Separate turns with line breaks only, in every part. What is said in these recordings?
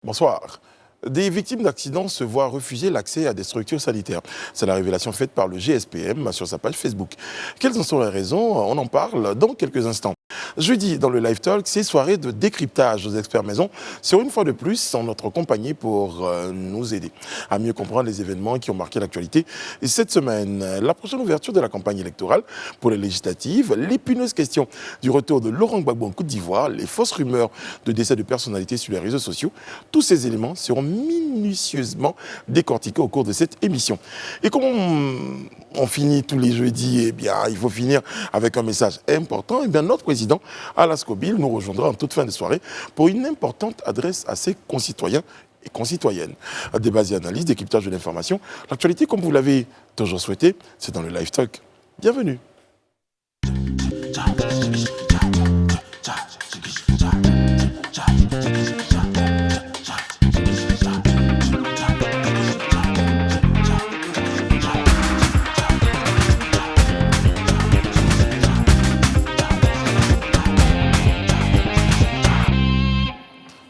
Bonsoir. Des victimes d'accidents se voient refuser l'accès à des structures sanitaires. C'est la révélation faite par le GSPM sur sa page Facebook. Quelles en sont les raisons? On en parle dans quelques instants. Jeudi, dans le Live Talk, c'est soirée de décryptage aux experts maison sur une fois de plus en notre compagnie pour nous aider à mieux comprendre les événements qui ont marqué l'actualité. Et cette semaine, la prochaine ouverture de la campagne électorale pour les législatives, l'épineuse question du retour de Laurent Gbagbo en Côte d'Ivoire, les fausses rumeurs de décès de personnalités sur les réseaux sociaux, tous ces éléments seront minutieusement décortiqués au cours de cette émission. Et comme on finit tous les jeudis, eh bien, il faut finir avec un message important. Eh bien, notre président, Alain Scobil, nous rejoindra en toute fin de soirée pour une importante adresse à ses concitoyens et concitoyennes. Débats et analyses, décryptage de l'information. L'actualité, comme vous l'avez toujours souhaité, c'est dans le Live Talk. Bienvenue.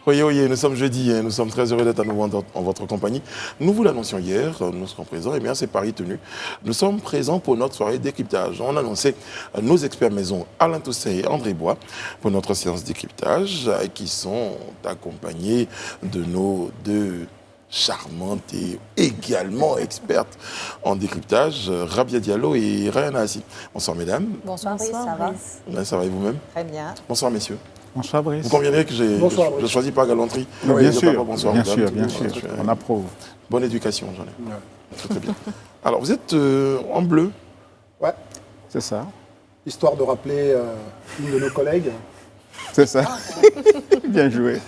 Oui, nous sommes jeudi et nous sommes très heureux d'être à nouveau en votre compagnie. Nous vous l'annoncions hier, nous serons présents, et bien c'est Paris tenu. Nous sommes présents pour notre soirée décryptage. On annonçait nos experts maison Alain Toussaint et André Bois pour notre séance décryptage qui sont accompagnés de nos deux charmantes et également expertes en décryptage, Rabia Diallo et Ryan Assi. Bonsoir mesdames.
Bonsoir, Brice, ça va?
Ben, ça va et vous-même?
Très bien.
Bonsoir messieurs.
Bonsoir Brice.
Vous conviendrez que je choisis par galanterie.
Oui, bien sûr,
bonsoir,
bien
madame.
sûr, on approuve.
Bonne éducation, j'en ai. Ouais. Très bien. Alors, vous êtes en bleu.
Ouais.
C'est ça.
Histoire de rappeler une de nos collègues.
C'est ça. Bien joué.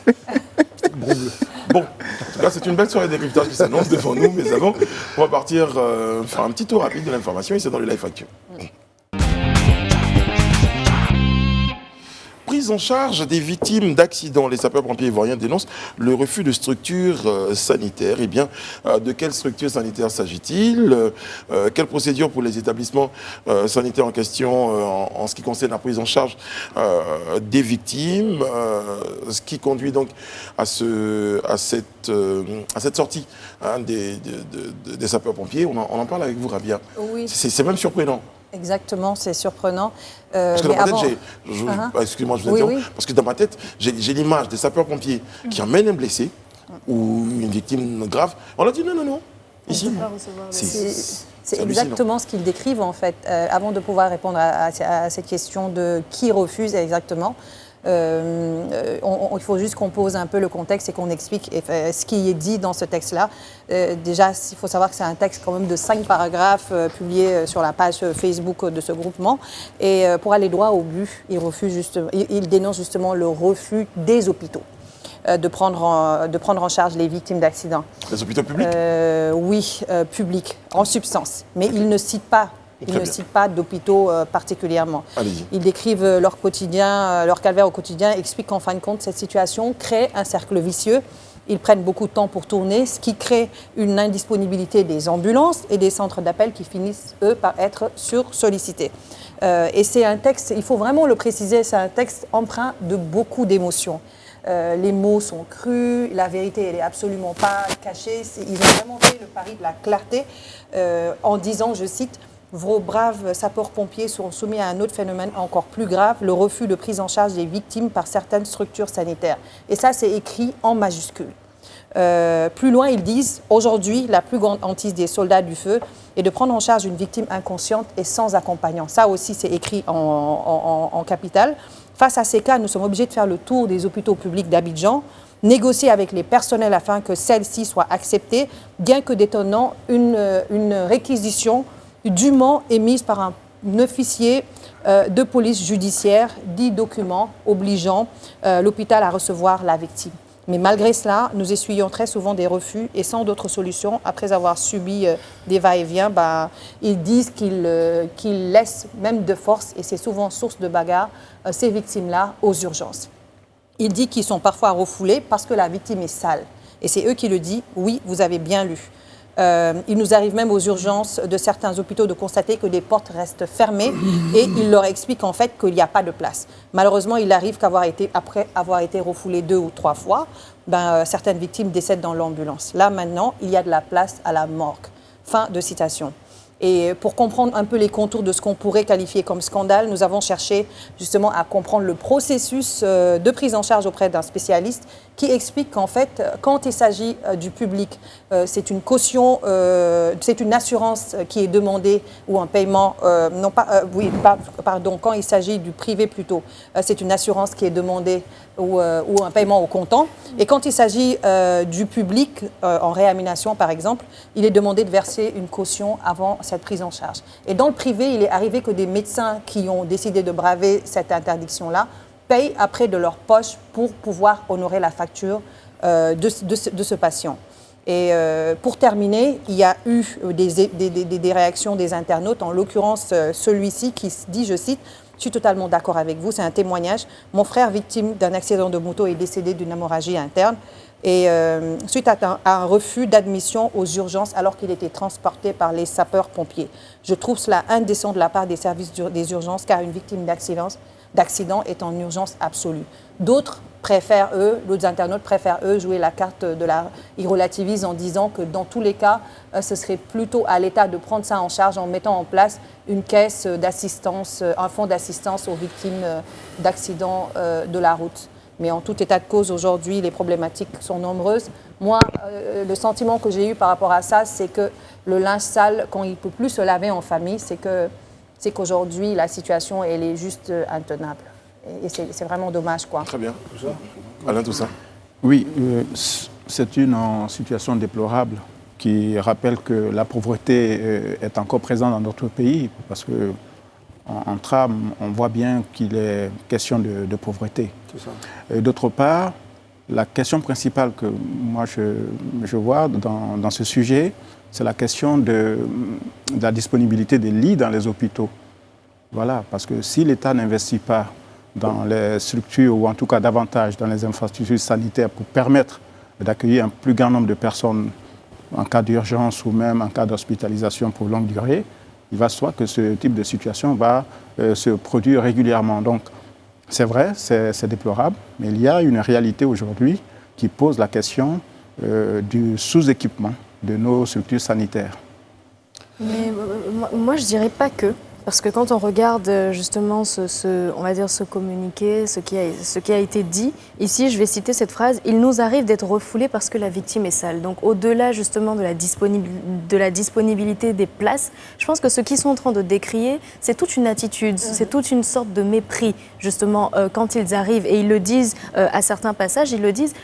Bon, en tout cas, c'est une belle soirée de décryptage qui s'annonce devant nous, mais avant, on va partir faire un petit tour rapide de l'information et c'est dans le Live Actu. Prise en charge des victimes d'accidents. Les sapeurs-pompiers ivoiriens dénoncent le refus de structures sanitaires. Eh bien, de quelles structures sanitaires s'agit-il? Quelle procédure pour les établissements sanitaires en question en ce qui concerne la prise en charge des victimes? Ce qui conduit donc à cette sortie des sapeurs-pompiers. On en parle avec vous, Rabia.
Oui.
C'est même surprenant.
Exactement, c'est surprenant.
Parce que dans ma tête, excusez-moi, je vous interromps,
oui.
parce que dans ma tête, j'ai l'image des sapeurs-pompiers qui emmènent un blessé ou une victime grave. On leur dit non, ici.
C'est exactement ce qu'ils décrivent en fait. Avant de pouvoir répondre à cette question de qui refuse exactement, il faut juste qu'on pose un peu le contexte et qu'on explique ce qui est dit dans ce texte-là. Déjà, il faut savoir que c'est un texte quand même de 5 paragraphes publié sur la page Facebook de ce groupement. Et pour aller droit au but, il dénonce justement le refus des hôpitaux de prendre en charge les victimes d'accidents.
Les hôpitaux publics?
Oui, publics, en substance. Mais il ne cite pas. Ils ne citent pas d'hôpitaux particulièrement. Ils décrivent leur quotidien, leur calvaire au quotidien, expliquent qu'en fin de compte, cette situation crée un cercle vicieux. Ils prennent beaucoup de temps pour tourner, ce qui crée une indisponibilité des ambulances et des centres d'appel qui finissent, eux, par être sursollicités. Et c'est un texte, il faut vraiment le préciser, c'est un texte empreint de beaucoup d'émotions. Les mots sont crus, la vérité, elle n'est absolument pas cachée. Ils ont vraiment fait le pari de la clarté en disant, je cite, vos braves sapeurs-pompiers sont soumis à un autre phénomène encore plus grave, le refus de prise en charge des victimes par certaines structures sanitaires. Et ça, c'est écrit en majuscule. Plus loin, ils disent, aujourd'hui, la plus grande hantise des soldats du feu est de prendre en charge une victime inconsciente et sans accompagnant. Ça aussi, c'est écrit en capital. Face à ces cas, nous sommes obligés de faire le tour des hôpitaux publics d'Abidjan, négocier avec les personnels afin que celles-ci soient acceptées, bien que détonnant une réquisition dûment émise par un officier de police judiciaire, dit document obligeant l'hôpital à recevoir la victime. Mais malgré cela, nous essuyons très souvent des refus et sans d'autres solutions, après avoir subi des va-et-vient, ils disent qu'ils laissent même de force, et c'est souvent source de bagarre, ces victimes-là aux urgences. Ils disent qu'ils sont parfois refoulés parce que la victime est sale. Et c'est eux qui le disent, oui, vous avez bien lu. Il nous arrive même aux urgences de certains hôpitaux de constater que les portes restent fermées et ils leur expliquent en fait qu'il n'y a pas de place. Malheureusement, il arrive après avoir été refoulé 2 ou 3 fois, certaines victimes décèdent dans l'ambulance. Là, maintenant, il y a de la place à la morgue. Fin de citation. Et pour comprendre un peu les contours de ce qu'on pourrait qualifier comme scandale, nous avons cherché justement à comprendre le processus de prise en charge auprès d'un spécialiste qui explique qu'en fait, quand il s'agit du public, c'est une caution, c'est une assurance qui est demandée ou un paiement, quand il s'agit du privé plutôt, c'est une assurance qui est demandée ou un paiement au comptant. Et quand il s'agit du public, en réanimation par exemple, il est demandé de verser une caution avant cette prise en charge. Et dans le privé, il est arrivé que des médecins qui ont décidé de braver cette interdiction-là payent après de leur poche pour pouvoir honorer la facture de ce patient. Et pour terminer, il y a eu des réactions des internautes, en l'occurrence celui-ci qui dit, je cite, « Je suis totalement d'accord avec vous, c'est un témoignage. Mon frère, victime d'un accident de moto, est décédé d'une hémorragie interne. Et suite à un refus d'admission aux urgences alors qu'il était transporté par les sapeurs-pompiers. Je trouve cela indécent de la part des services des urgences car une victime d'accident est en urgence absolue. D'autres internautes préfèrent jouer la carte de ils relativisent en disant que dans tous les cas, ce serait plutôt à l'État de prendre ça en charge en mettant en place une caisse d'assistance, un fonds d'assistance aux victimes d'accidents de la route. Mais en tout état de cause, aujourd'hui, les problématiques sont nombreuses. Moi, le sentiment que j'ai eu par rapport à ça, c'est que le linge sale, quand il ne peut plus se laver en famille, c'est qu'aujourd'hui, la situation, elle est juste intenable. Et c'est vraiment dommage, quoi.
Très bien. Alain Toussaint.
Oui, c'est une situation déplorable qui rappelle que la pauvreté est encore présente dans notre pays, parce que en trame, on voit bien qu'il est question de pauvreté. Et d'autre part, la question principale que moi je vois dans ce sujet, c'est la question de la disponibilité des lits dans les hôpitaux. Voilà, parce que si l'État n'investit pas dans les structures, ou en tout cas davantage dans les infrastructures sanitaires pour permettre d'accueillir un plus grand nombre de personnes en cas d'urgence ou même en cas d'hospitalisation pour longue durée, il va se voir que ce type de situation va se produire régulièrement. Donc, c'est vrai, c'est déplorable, mais il y a une réalité aujourd'hui qui pose la question du sous-équipement de nos structures sanitaires.
Mais moi, je ne dirais pas que. Parce que quand on regarde justement on va dire ce communiqué, ce qui a été dit, ici je vais citer cette phrase, « Il nous arrive d'être refoulés parce que la victime est sale ». Donc au-delà justement de la disponibilité des places, je pense que ce qu'ils sont en train de décrier, c'est toute une attitude, c'est toute une sorte de mépris justement quand ils arrivent. Et ils le disent à certains passages, ils le disent,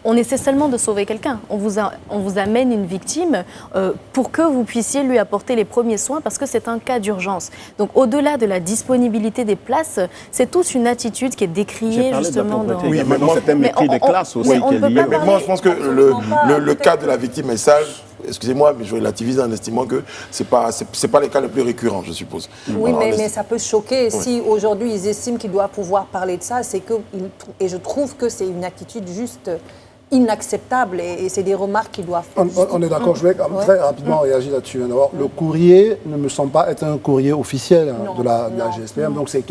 on essaie seulement de sauver quelqu'un. On vous amène une victime pour que vous puissiez lui apporter les premiers soins parce que c'est un cas d'urgence. Donc au-delà de la disponibilité des places, c'est toute une attitude qui est décriée justement dans...
Oui, mais c'est un mépris des classes aussi qui est lié.
Mais moi, je pense que le cas de la victime est sale. Excusez-moi, mais je relativise en estimant que ce n'est pas les cas les plus récurrents, je suppose.
Oui, mais ça peut choquer. Oui. Si aujourd'hui ils estiment qu'ils doivent pouvoir parler de ça, et je trouve que c'est une attitude juste inacceptable et c'est des remarques qui doivent...
On est d'accord, je vais très rapidement réagir là-dessus. D'abord, le courrier ne me semble pas être un courrier officiel de la GSPM, donc c'est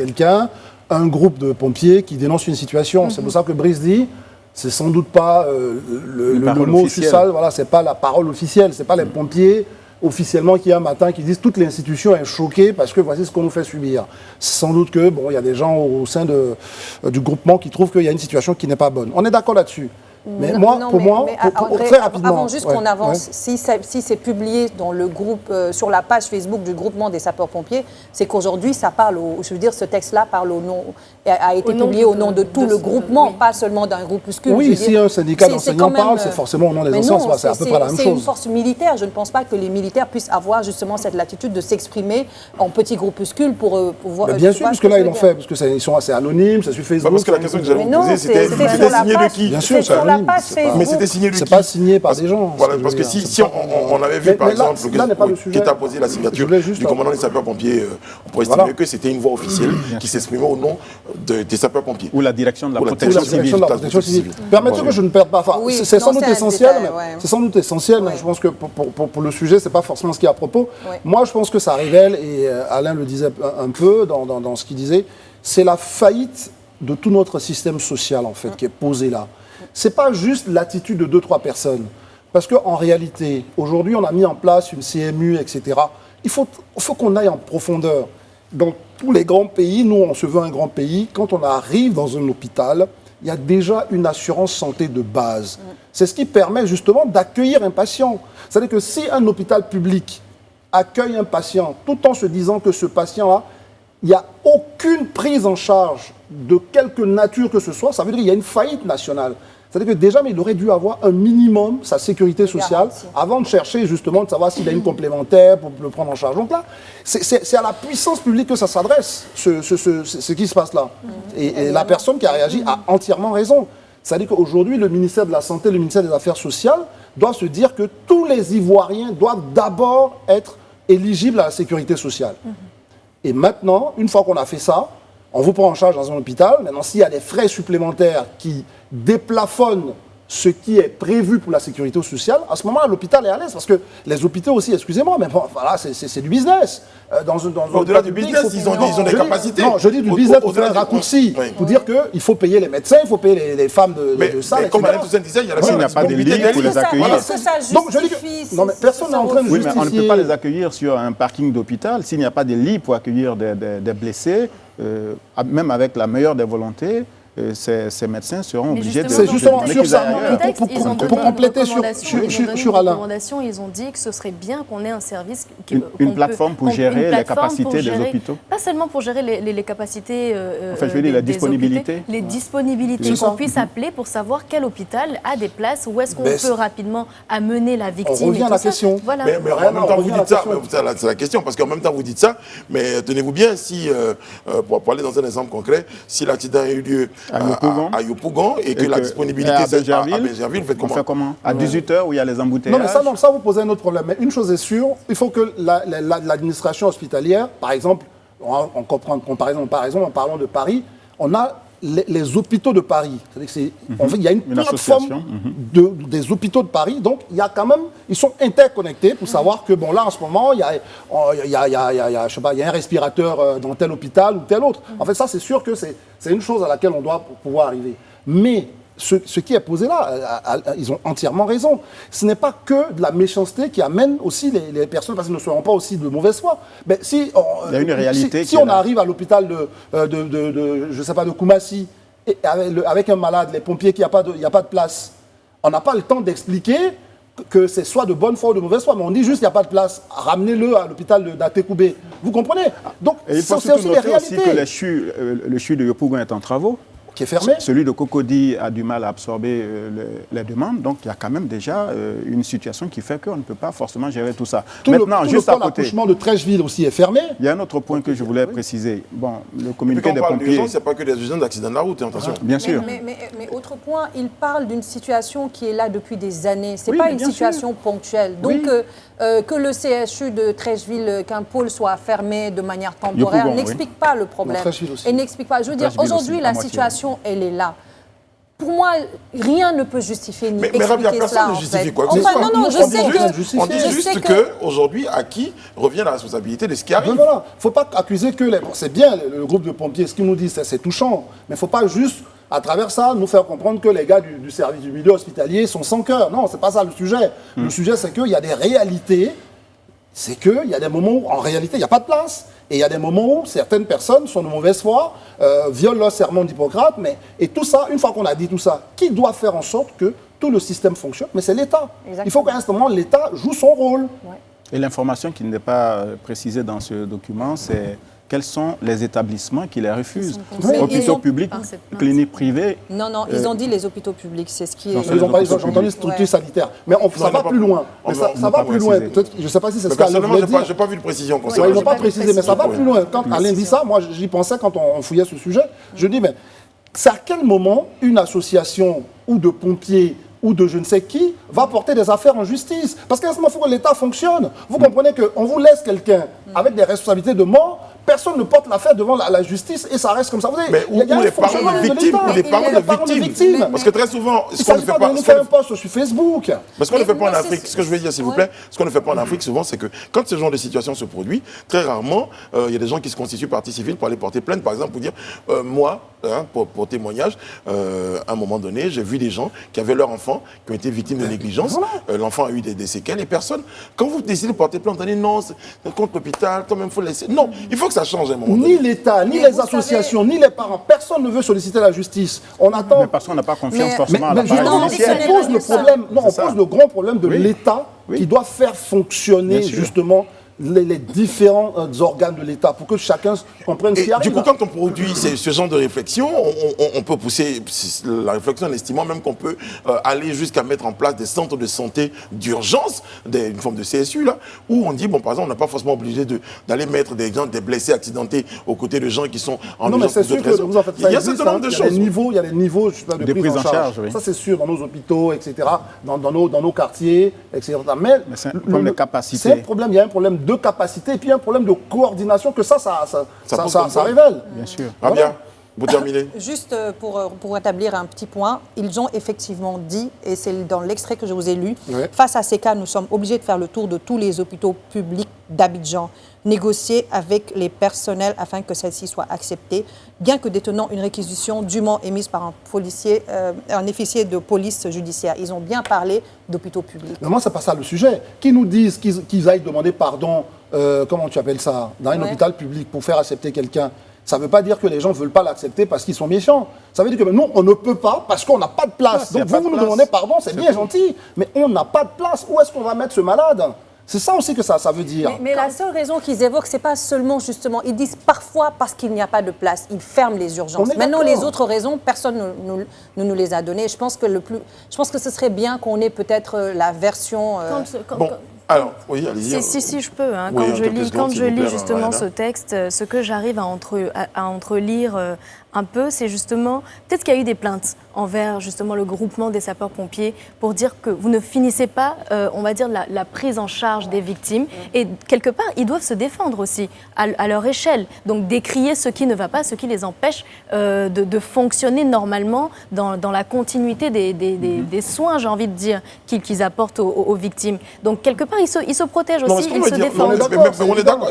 un groupe de pompiers qui dénonce une situation. C'est pour ça que Brice dit, c'est sans doute pas le mot sale, voilà, c'est pas la parole officielle, c'est pas les pompiers officiellement qui un matin qui disent toute l'institution est choquée parce que voici ce qu'on nous fait subir. C'est sans doute que il y a des gens au sein du groupement qui trouvent qu'il y a une situation qui n'est pas bonne. On est d'accord là-dessus. Mais très rapidement.
Avant juste qu'on avance, si c'est publié dans le groupe, sur la page Facebook du groupement des sapeurs-pompiers, c'est qu'aujourd'hui, ça parle, ce texte-là parle a été publié au nom de tout le groupement, pas seulement d'un groupuscule.
Oui, si un syndicat d'enseignants parle, c'est forcément au nom des enseignants, c'est à peu près la même chose.
C'est une force militaire. Je ne pense pas que les militaires puissent avoir justement cette latitude de s'exprimer en petits groupuscules pour pouvoir...
Bien sûr, puisque là, ils l'ont fait, parce que ils sont assez anonymes, c'est sur Facebook.
Parce que la question que j'avais posée, c'était signé de qui?
Bien sûr, c'est anonyme.
Mais c'était signé de qui?
C'est pas signé par des gens.
Voilà, parce que si on avait vu, par exemple, qui t'a posé la signature du commandant des sapeurs-pompiers, on pourrait estimer que c'était une voix officielle qui s'exprimait au nom des sapeurs-pompiers.
Ou la direction de la protection civile.
Permettez que je ne perde pas. C'est sans doute essentiel. C'est sans doute essentiel. Je pense que pour le sujet, c'est pas forcément ce qui est à propos. Moi, je pense que ça révèle, et Alain le disait un peu dans ce qu'il disait, c'est la faillite de tout notre système social, en fait, qui est posé là. Ce n'est pas juste l'attitude de 2-3 personnes. Parce qu'en réalité, aujourd'hui, on a mis en place une CMU, etc. Il faut qu'on aille en profondeur. Dans tous les grands pays, nous, on se veut un grand pays. Quand on arrive dans un hôpital, il y a déjà une assurance santé de base. C'est ce qui permet justement d'accueillir un patient. C'est-à-dire que si un hôpital public accueille un patient tout en se disant que ce patient-là, il n'y a aucune prise en charge de quelque nature que ce soit, ça veut dire qu'il y a une faillite nationale. C'est-à-dire que déjà, mais il aurait dû avoir un minimum, sa sécurité sociale, avant de chercher justement de savoir s'il a une complémentaire pour le prendre en charge. Donc là, c'est à la puissance publique que ça s'adresse, ce qui se passe là. Et la personne qui a réagi a entièrement raison. C'est-à-dire qu'aujourd'hui, le ministère de la Santé, le ministère des Affaires sociales doivent se dire que tous les Ivoiriens doivent d'abord être éligibles à la sécurité sociale. Et maintenant, une fois qu'on a fait ça, on vous prend en charge dans un hôpital. Maintenant, s'il y a des frais supplémentaires qui déplafonnent ce qui est prévu pour la sécurité sociale, à ce moment-là, l'hôpital est à l'aise. Parce que les hôpitaux aussi, excusez-moi, mais bon, voilà, c'est du business.
Au-delà du business, ils ont des capacités.
Non, je dis du business pour faire un raccourci. Pour dire qu'il faut payer les médecins, il faut payer les femmes de salle,
mais comme Alain Toussaint disait, il y a
il n'y a pas de lit pour les accueillir.
Donc je dis que non, mais personne n'est en train de justifier.
Oui, mais on ne peut pas les accueillir sur un parking d'hôpital s'il n'y a pas de lit pour accueillir des blessés, même avec la meilleure des volontés. Ces médecins seront obligés de...
C'est justement sur ça,
pour
compléter sur Alain.
Ils ont dit que ce serait bien qu'on ait un service...
Une plateforme pour gérer les capacités des hôpitaux.
Pas seulement pour gérer les capacités...
Enfin, je veux dire la disponibilité.
Les disponibilités, qu'on puisse appeler pour savoir quel hôpital a des places, où est-ce qu'on peut rapidement amener la victime.
On revient à la question.
Voilà.
Mais en même temps, vous dites ça, c'est la question, parce qu'en même temps, vous dites ça, mais tenez-vous bien, si, pour aller dans un exemple concret, si l'accident a eu lieu à Yopougon et que la disponibilité c'est à Bergerville, vous faites comment?
À 18h où il y a les embouteillages.
Non, mais ça vous posez un autre problème. Mais une chose est sûre, il faut que l'administration hospitalière, par exemple, en comparaison, en parlant de Paris, on a les hôpitaux de Paris. Il y a une plateforme des hôpitaux de Paris, donc il y a quand même, ils sont interconnectés pour savoir que, bon, là, en ce moment, il y a un respirateur dans tel hôpital ou tel autre. En fait, ça, c'est sûr que c'est une chose à laquelle on doit pouvoir arriver. Mais ce qui est posé là, ils ont entièrement raison. Ce n'est pas que de la méchanceté qui amène aussi les personnes, parce qu'ils ne seront pas aussi de mauvaise foi. Mais si
il y a une réalité
si on arrive à l'hôpital je sais pas, de Koumassi, et avec un malade, les pompiers, qu'il n'y a pas de place, on n'a pas le temps d'expliquer que c'est soit de bonne foi ou de mauvaise foi, mais on dit juste qu'il n'y a pas de place, ramenez-le à l'hôpital d'Atekoubé. Vous comprenez? Donc, c'est aussi des réalités.
Aussi que le CHU de Yopougon est en travaux.
Qui est fermé.
Celui de Cocody a du mal à absorber les demandes, donc il y a quand même déjà une situation qui fait qu'on ne peut pas forcément gérer tout ça.
Maintenant, juste à côté, l'accouchement de Trècheville aussi est fermé.
Il y a un autre point que je voulais préciser. Bon, le communiqué des pompiers...
c'est pas que des urgences d'accident de la route, attention.
Bien sûr.
Mais autre point, il parle d'une situation qui est là depuis des années. Ce n'est pas une situation ponctuelle. Donc, que le CHU de Trècheville, qu'un pôle soit fermé de manière temporaire, n'explique pas le problème. Et n'explique pas. Je veux dire, aujourd'hui, la situation, elle est là. Pour moi, rien ne peut justifier ni expliquer cela.
Mais personne ne justifie quoi.
Enfin, non, je sais que...
On dit juste qu'aujourd'hui, à qui revient la responsabilité de ce qui arrive.
Voilà. Il ne faut pas accuser que... C'est bien, le groupe de pompiers, ce qu'ils nous disent, c'est touchant. Mais il ne faut pas juste, à travers ça, nous faire comprendre que les gars du service du milieu hospitalier sont sans cœur. Non, ce n'est pas ça le sujet. Le sujet, c'est qu'il y a des réalités. C'est qu'il y a des moments où, en réalité, il n'y a pas de place. Et il y a des moments où certaines personnes sont de mauvaise foi, violent leur serment d'Hippocrate. Et tout ça, une fois qu'on a dit tout ça, qui doit faire en sorte que tout le système fonctionne? Mais c'est l'État. Il faut qu'à un moment, l'État joue son rôle.
Ouais. Et l'information qui n'est pas précisée dans ce document, c'est quels sont les établissements qui les refusent. Hôpitaux publics, cliniques privées.
Non, ils ont dit les hôpitaux publics, c'est ce qui est...
Ils ont entendu structure sanitaire. Mais ça va plus loin. Ça va plus loin. Je ne sais pas si c'est ce qu'Alain voulait dire.
Je n'ai pas vu de précision.
Ils n'ont pas précisé, mais ça va plus loin. Quand Alain dit ça, moi j'y pensais quand on fouillait ce sujet. Je dis, mais c'est à quel moment une association ou de pompiers ou de je ne sais qui, va porter des affaires en justice. Parce qu'à ce moment, il faut que l'État fonctionne. Vous comprenez qu'on vous laisse quelqu'un avec des responsabilités de mort personne ne porte l'affaire devant la justice et ça reste comme ça. Vous voyez,
mais où les parents de victimes,
l'État.
les parents de victimes. Parce que très souvent,
il ne s'agit pas de nous faire un post sur Facebook.
Parce qu'on ne fait pas en Afrique, ce que je veux dire, s'il vous plaît, ce qu'on ne fait pas en Afrique souvent, c'est que quand ce genre de situation se produit, très rarement, il y a des gens qui se constituent partie civile pour aller porter plainte, par exemple, pour dire, moi, pour témoignage, à un moment donné, j'ai vu des gens qui avaient leurs enfants qui ont été victimes de négligence. L'enfant a eu des séquelles et personne. Quand vous décidez de porter plainte, on dit non, c'est contre l'hôpital, toi-même, il faut laisser. Non, il faut que ça change à un moment donné.
Ni l'État, ni les associations, ni les parents, personne ne veut solliciter la justice. On attend.
Mais parce qu'on n'a pas confiance forcément à la
justement, on pose le problème. Non, on pose le grand problème de l'État qui doit faire fonctionner justement les différents organes de l'État pour que chacun comprenne ce qui arrive.
Du coup, quand on produit ce genre de réflexion, on peut pousser la réflexion en estimant même qu'on peut aller jusqu'à mettre en place des centres de santé d'urgence, une forme de CSU, là, où on dit, bon, par exemple, on n'a pas forcément obligé d'aller mettre des blessés accidentés aux côtés de gens qui sont en
non, mais c'est sûr que vous en faites ça.
Il y a un certain nombre de choses.
Il y a des niveaux de prise en charge. Ça, c'est sûr, dans nos hôpitaux, etc., dans nos quartiers, etc. Mais
c'est un problème de capacité.
C'est un problème, il y a un problème de capacité et puis un problème de coordination que ça révèle.
Bien sûr.
Bien, vous terminez.
Juste pour établir un petit point, ils ont effectivement dit, et c'est dans l'extrait que je vous ai lu, face à ces cas, nous sommes obligés de faire le tour de tous les hôpitaux publics d'Abidjan, négocier avec les personnels afin que celle-ci soit acceptée, bien que détenant une réquisition dûment émise par un policier, un officier de police judiciaire. Ils ont bien parlé d'hôpitaux publics.
Mais moi, c'est pas ça le sujet. Qui nous disent qu'ils aillent demander pardon, comment tu appelles ça, dans un hôpital public pour faire accepter quelqu'un? Ça ne veut pas dire que les gens ne veulent pas l'accepter parce qu'ils sont méchants. Ça veut dire que nous, on ne peut pas parce qu'on n'a pas de place. Donc vous nous demandez pardon, c'est bien gentil, mais on n'a pas de place. Où est-ce qu'on va mettre ce malade? C'est ça aussi que ça veut dire.
Mais la seule raison qu'ils évoquent, ce n'est pas seulement justement, ils disent parfois parce qu'il n'y a pas de place, ils ferment les urgences. Maintenant, les autres raisons, personne ne nous les a données. Je pense que ce serait bien qu'on ait peut-être la version...
Alors, oui, allez-y.
Si je peux. Hein,
oui,
quand je lis justement ce texte, ce que j'arrive à entrelire un peu, c'est justement, peut-être qu'il y a eu des plaintes envers justement le groupement des sapeurs-pompiers pour dire que vous ne finissez pas, on va dire, la prise en charge des victimes. Et quelque part, ils doivent se défendre aussi, à leur échelle. Donc décrier ce qui ne va pas, ce qui les empêche de fonctionner normalement dans la continuité des soins, j'ai envie de dire, qu'ils apportent aux victimes. Donc quelque part, ils se protègent aussi, ils se défendent.
On est d'accord.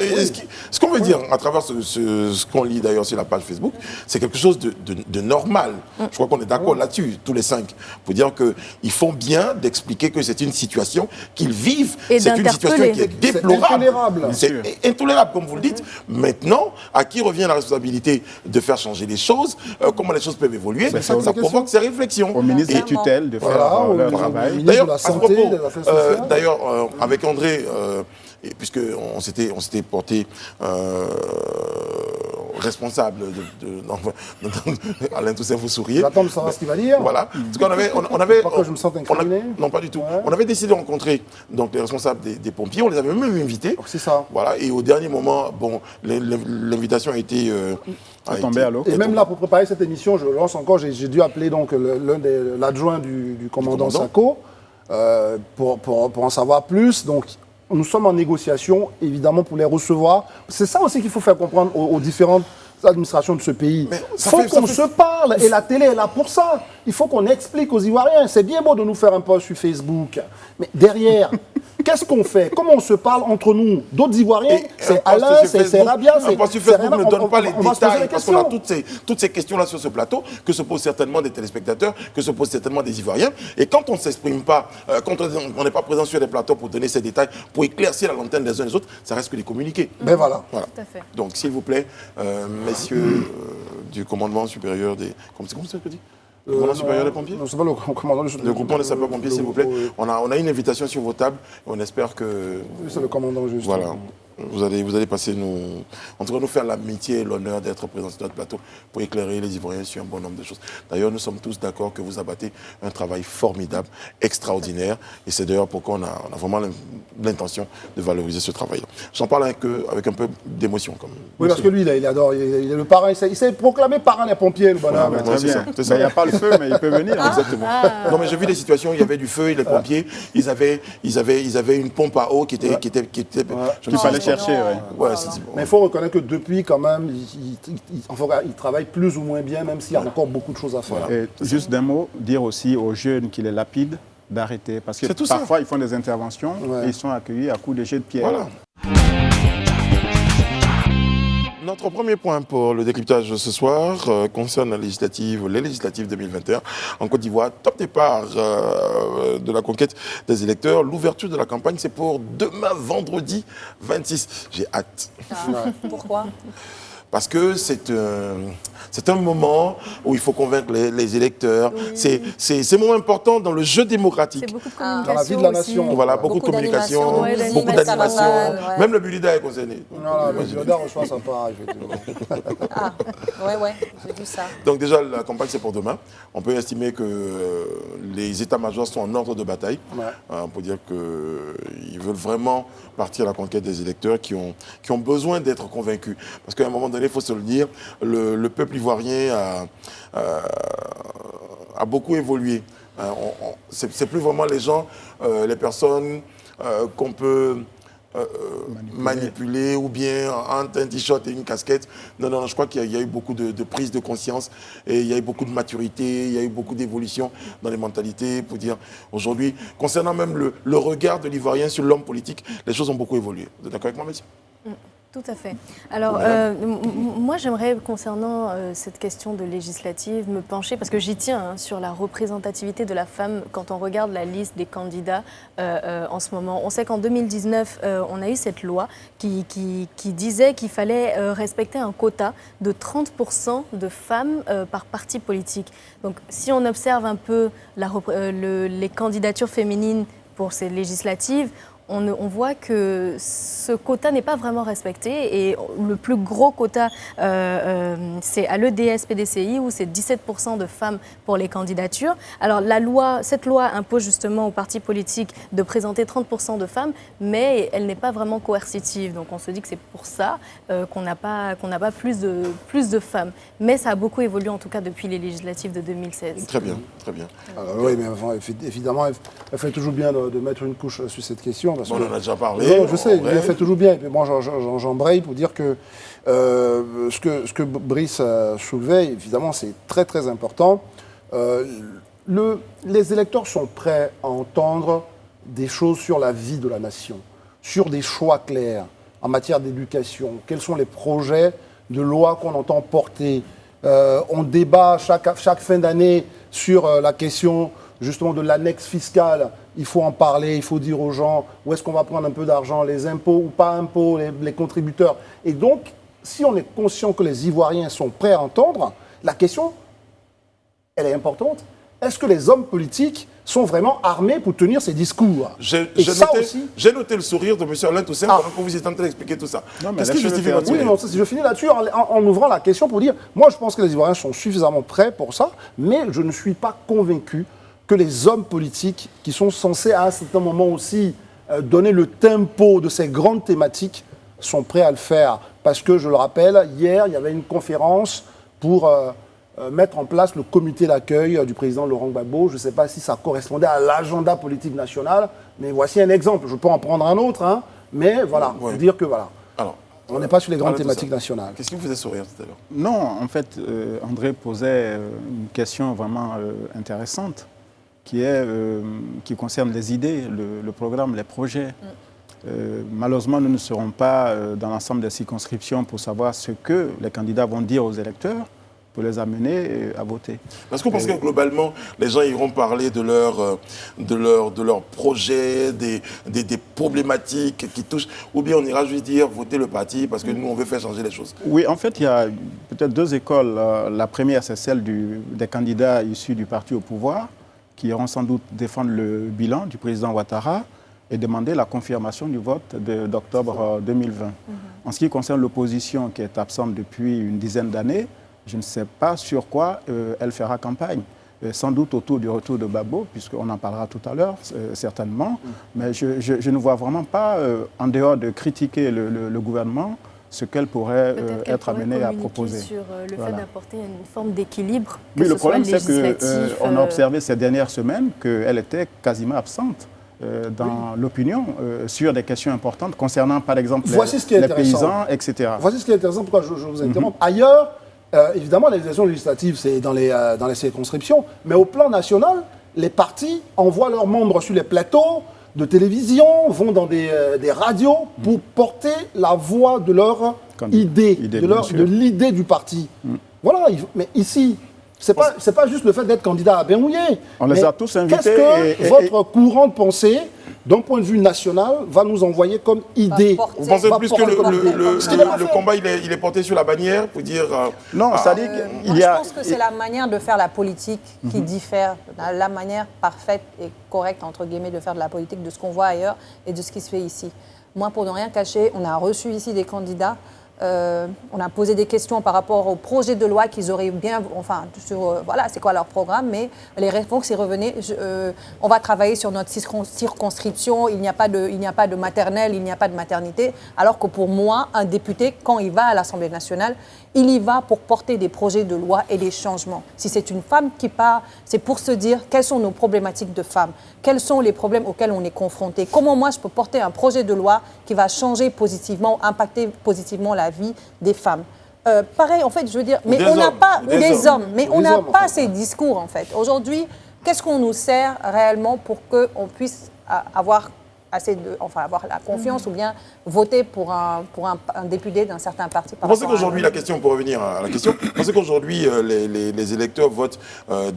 Ce qu'on veut dire à travers ce qu'on lit d'ailleurs sur la page Facebook, c'est quelque chose de normal. Je crois qu'on est d'accord là-dessus, tous les 5, pour dire qu'ils font bien d'expliquer que c'est une situation qu'ils vivent. C'est une situation qui est déplorable. C'est intolérable, comme vous le dites. Maintenant, à qui revient la responsabilité de faire changer les choses, comment les choses peuvent évoluer, ça provoque ces réflexions.
Au ministre des tutelles de faire leur travail.
D'ailleurs, avec André, puisqu'on s'était porté responsable Alain Toussaint, vous souriez.
J'attends de savoir ce qu'il va dire.
Voilà. Parce qu'on avait,
Pourquoi je me sens incriminé?
Non, pas du tout. Ouais. On avait décidé de rencontrer donc, les responsables des pompiers. On les avait même invités.
C'est ça.
Voilà. Et au dernier moment, bon, l'invitation a été...
tombé à l'eau.
Et même là, pour préparer cette émission, je lance encore, j'ai dû appeler donc l'adjoint du commandant Sako pour en savoir plus. Donc, nous sommes en négociation, évidemment, pour les recevoir. C'est ça aussi qu'il faut faire comprendre aux différentes administrations de ce pays. Il faut qu'on se parle, et la télé est là pour ça. Il faut qu'on explique aux Ivoiriens. C'est bien beau de nous faire un post sur Facebook, mais derrière, qu'est-ce qu'on fait? Comment on se parle entre nous? D'autres Ivoiriens, c'est Alain, c'est Rabia, c'est...
Parce que Facebook ne donne pas les détails, parce qu'on a toutes ces questions-là sur ce plateau, que se posent certainement des téléspectateurs, que se posent certainement des Ivoiriens. Et quand on ne s'exprime pas, quand on n'est pas présent sur les plateaux pour donner ces détails, pour éclaircir la lanterne des uns et des autres, ça reste que des communiqués.
Ben voilà.
Tout à fait.
Donc, s'il vous plaît, messieurs du commandement supérieur des... Comment c'est que dit? Le commandant supérieur des pompiers?
Non, c'est pas le commandant
le groupement des sapeurs-pompiers, s'il vous plaît. On a une invitation sur vos tables. On espère que...
C'est le commandant, juste.
Voilà. Vous allez passer en tout cas nous faire l'amitié et l'honneur d'être présents sur notre plateau pour éclairer les Ivoiriens sur un bon nombre de choses. D'ailleurs, nous sommes tous d'accord que vous abattez un travail formidable, extraordinaire. Et c'est d'ailleurs pourquoi on a vraiment l'intention de valoriser ce travail-là. J'en parle avec un peu d'émotion.
Oui, parce que lui, il adore. Il est le parrain. Il s'est proclamé parrain des pompiers, le bonhomme.
Très bien. Il n'y a pas le feu, mais il peut venir.
Exactement. Non, mais j'ai vu des situations où il y avait du feu et les pompiers, ils avaient une pompe à eau qui était
chercher,
Ouais, c'est bon.
Mais il faut reconnaître que depuis, quand même, il travaille plus ou moins bien, même s'il y a encore beaucoup de choses à faire.
Et juste d'un mot, dire aussi aux jeunes qui les lapident d'arrêter. Parce que parfois, ils font des interventions et ils sont accueillis à coups de jets de pierre.
Voilà. Notre premier point pour le décryptage de ce soir concerne les législatives 2021 en Côte d'Ivoire. Top départ de la conquête des électeurs. L'ouverture de la campagne, c'est pour demain, vendredi 26. J'ai hâte.
Pourquoi ?
Parce que c'est un moment où il faut convaincre les électeurs. Oui. C'est un moment important dans le jeu démocratique.
C'est beaucoup de communication
dans la vie de la nation.
aussi.
Voilà, beaucoup de communication, beaucoup d'animation. Ouais. Même le bulletin est concerné.
Non, le bulletin reçoit sa part, effectivement.
Ah, ouais, j'ai vu ça.
Donc déjà, la campagne, c'est pour demain. On peut estimer que les états-majors sont en ordre de bataille. Ouais. On peut dire qu'ils veulent vraiment partir à la conquête des électeurs qui ont besoin d'être convaincus. Parce qu'à un moment donné, il faut se le dire, le peuple ivoirien a beaucoup évolué. C'est plus vraiment les gens, les personnes qu'on peut manipuler ou bien entre un t-shirt et une casquette. Non, je crois qu'il y a eu beaucoup de prise de conscience et il y a eu beaucoup de maturité, il y a eu beaucoup d'évolution dans les mentalités pour dire aujourd'hui, concernant même le regard de l'Ivoirien sur l'homme politique, les choses ont beaucoup évolué. Vous êtes d'accord avec moi, monsieur ?
Tout à fait. Alors, moi, j'aimerais, concernant cette question de législative, me pencher, parce que j'y tiens, sur la représentativité de la femme quand on regarde la liste des candidats en ce moment. On sait qu'en 2019, on a eu cette loi qui disait qu'il fallait respecter un quota de 30% de femmes par parti politique. Donc, si on observe un peu les candidatures féminines pour ces législatives, on voit que ce quota n'est pas vraiment respecté et le plus gros quota, c'est à l'EDS-PDCI où c'est 17% de femmes pour les candidatures. Alors cette loi impose justement aux partis politiques de présenter 30% de femmes, mais elle n'est pas vraiment coercitive. Donc on se dit que c'est pour ça qu'on n'a pas plus de femmes. Mais ça a beaucoup évolué en tout cas depuis les législatives de 2016.
Très bien, très bien.
Alors, oui, mais évidemment, elle fait toujours bien de mettre une couche sur cette question. Parce
on en a déjà parlé.
Non, je sais, il fait toujours bien. Et puis moi, j'embraye pour dire que ce que Brice soulevait, évidemment, c'est très, très important. Les électeurs sont prêts à entendre des choses sur la vie de la nation, sur des choix clairs en matière d'éducation. Quels sont les projets de loi qu'on entend porter? On débat chaque fin d'année sur la question justement de l'annexe fiscale. Il faut en parler, il faut dire aux gens où est-ce qu'on va prendre un peu d'argent, les impôts ou pas impôts, les contributeurs. Et donc, si on est conscient que les Ivoiriens sont prêts à entendre, la question, elle est importante. Est-ce que les hommes politiques sont vraiment armés pour tenir ces discours?
J'ai noté le sourire de M. Alain Toussaint pendant que vous étiez en train d'expliquer tout ça. Qu'est-ce qui justifie votre sourire?
Oui, je finis là-dessus en ouvrant la question pour dire, moi je pense que les Ivoiriens sont suffisamment prêts pour ça, mais je ne suis pas convaincu que les hommes politiques, qui sont censés à un certain moment aussi donner le tempo de ces grandes thématiques, sont prêts à le faire. Parce que, je le rappelle, hier, il y avait une conférence pour mettre en place le comité d'accueil du président Laurent Gbagbo. Je ne sais pas si ça correspondait à l'agenda politique national, mais voici un exemple. Je peux en prendre un autre, mais voilà, pour dire que voilà. Alors, on n'est pas sur les grandes thématiques nationales.
Qu'est-ce qui vous faisait sourire tout à l'heure?
Non, en fait, André posait une question vraiment intéressante qui concerne les idées, le programme, les projets. Malheureusement, nous ne serons pas dans l'ensemble des circonscriptions pour savoir ce que les candidats vont dire aux électeurs pour les amener à voter.
Parce qu'on pense que globalement, les gens iront parler de leurs projets, des problématiques qui touchent, ou bien on ira juste dire voter le parti parce que nous, on veut faire changer les choses.
Oui, en fait, il y a peut-être deux écoles. La première, c'est celle des candidats issus du parti au pouvoir, qui iront sans doute défendre le bilan du président Ouattara et demander la confirmation du vote d'octobre 2020. En ce qui concerne l'opposition, qui est absente depuis une dizaine d'années, je ne sais pas sur quoi elle fera campagne. Sans doute autour du retour de Gbagbo, puisqu'on en parlera tout à l'heure, certainement. Mais je ne vois vraiment pas, en dehors de critiquer le gouvernement, ce qu'elle pourrait être amenée à proposer.
Sur le fait d'apporter une forme d'équilibre.
Oui, le problème, c'est qu'on a observé ces dernières semaines qu'elle était quasiment absente. dans l'opinion sur des questions importantes concernant, par exemple,
les
paysans, etc.
Voici ce qui est intéressant, pourquoi je vous interromps. Ailleurs, évidemment, les élections législatives, c'est dans les circonscriptions, mais au plan national, les partis envoient leurs membres sur les plateaux de télévision, vont dans des radios pour porter la voix de leur idée, de l'idée du parti. Voilà, mais ici, c'est pas juste le fait d'être candidat à Bérouillé.
On les a tous invités.
Qu'est-ce que votre courant de pensée, d'un point de vue national, va nous envoyer comme idée?
Vous pensez plus que le combat, il est porté sur la bannière pour dire...
non, c'est-à-dire qu'il y
a...
a...
Je pense que c'est la manière de faire la politique qui diffère, la manière parfaite et correcte, entre guillemets, de faire de la politique, de ce qu'on voit ailleurs et de ce qui se fait ici. Moi, pour ne rien cacher, on a reçu ici des candidats. On a posé des questions par rapport au projet de loi qu'ils auraient bien, enfin, sur, voilà, c'est quoi leur programme, mais les réponses, ils revenaient, on va travailler sur notre circonscription, il n'y a pas de maternelle, il n'y a pas de maternité, alors que pour moi, un député, quand il va à l'Assemblée nationale, il y va pour porter des projets de loi et des changements. Si c'est une femme qui part, c'est pour se dire quelles sont nos problématiques de femmes, quels sont les problèmes auxquels on est confronté, comment moi je peux porter un projet de loi qui va changer positivement, impacter positivement la vie des femmes. Pareil, en fait, je veux dire, mais on n'a pas, ou des hommes, mais on n'a pas ces discours, en fait. Aujourd'hui, qu'est-ce qu'on nous sert réellement pour qu'on puisse avoir avoir la confiance ou bien voter pour un député d'un certain parti.
Vous pensez qu'aujourd'hui, la question, pour revenir à la question, vous pensez qu'aujourd'hui, les électeurs votent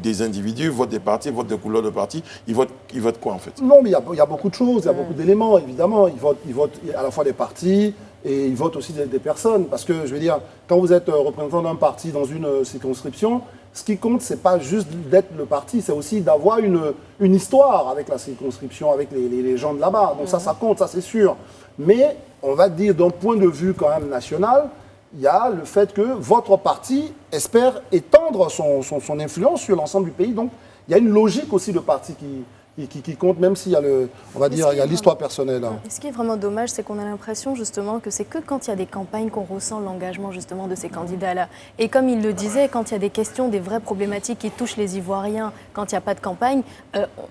des individus, votent des partis, votent des couleurs de partis, ils votent quoi en fait?
Non, mais il y a beaucoup de choses, il y a beaucoup d'éléments, évidemment. Ils votent à la fois des partis et ils votent aussi des personnes. Parce que, je veux dire, quand vous êtes représentant d'un parti dans une circonscription, ce qui compte, ce n'est pas juste d'être le parti, c'est aussi d'avoir une histoire avec la circonscription, avec les gens de là-bas. Donc ça compte, ça c'est sûr. Mais on va dire d'un point de vue quand même national, il y a le fait que votre parti espère étendre son influence sur l'ensemble du pays. Donc il y a une logique aussi de parti qui compte, même s'il y a il y a l'histoire personnelle. Hein.
Ce qui est vraiment dommage, c'est qu'on a l'impression justement que c'est que quand il y a des campagnes qu'on ressent l'engagement justement de ces candidats-là. Et comme il le disait, quand il y a des questions, des vraies problématiques qui touchent les Ivoiriens, quand il n'y a pas de campagne,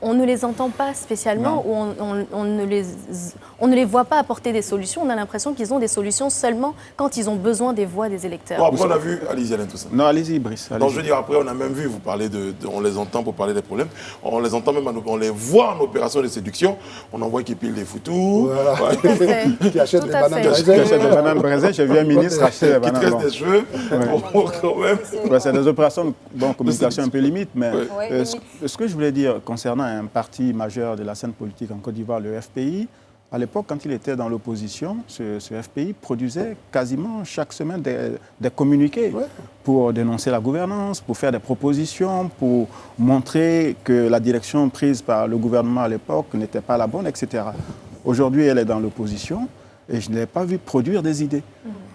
on ne les entend pas spécialement, ou on ne les voit pas apporter des solutions. On a l'impression qu'ils ont des solutions seulement quand ils ont besoin des voix des électeurs.
Bon, après on a vu, allez-y Alain, tout ça.
Non, allez-y Brice.
Donc je veux dire, après on a même vu, vous parlez on les entend pour parler des problèmes, on les entend même, on les voit en opération de séduction, on en voit qui pilent des foutous,
voilà. Qui achètent des bananes braisées.
Qui achètent des bananes braisées, j'ai vu un ministre acheter des bananes.
Qui tressent des cheveux, quand même.
C'est des opérations de communication un peu limite, mais ce que je voulais dire concernant un parti majeur de la scène politique en Côte d'Ivoire, le FPI, à l'époque, quand il était dans l'opposition, ce FPI produisait quasiment chaque semaine des communiqués pour dénoncer la gouvernance, pour faire des propositions, pour montrer que la direction prise par le gouvernement à l'époque n'était pas la bonne, etc. Aujourd'hui, elle est dans l'opposition et je ne l'ai pas vu produire des idées.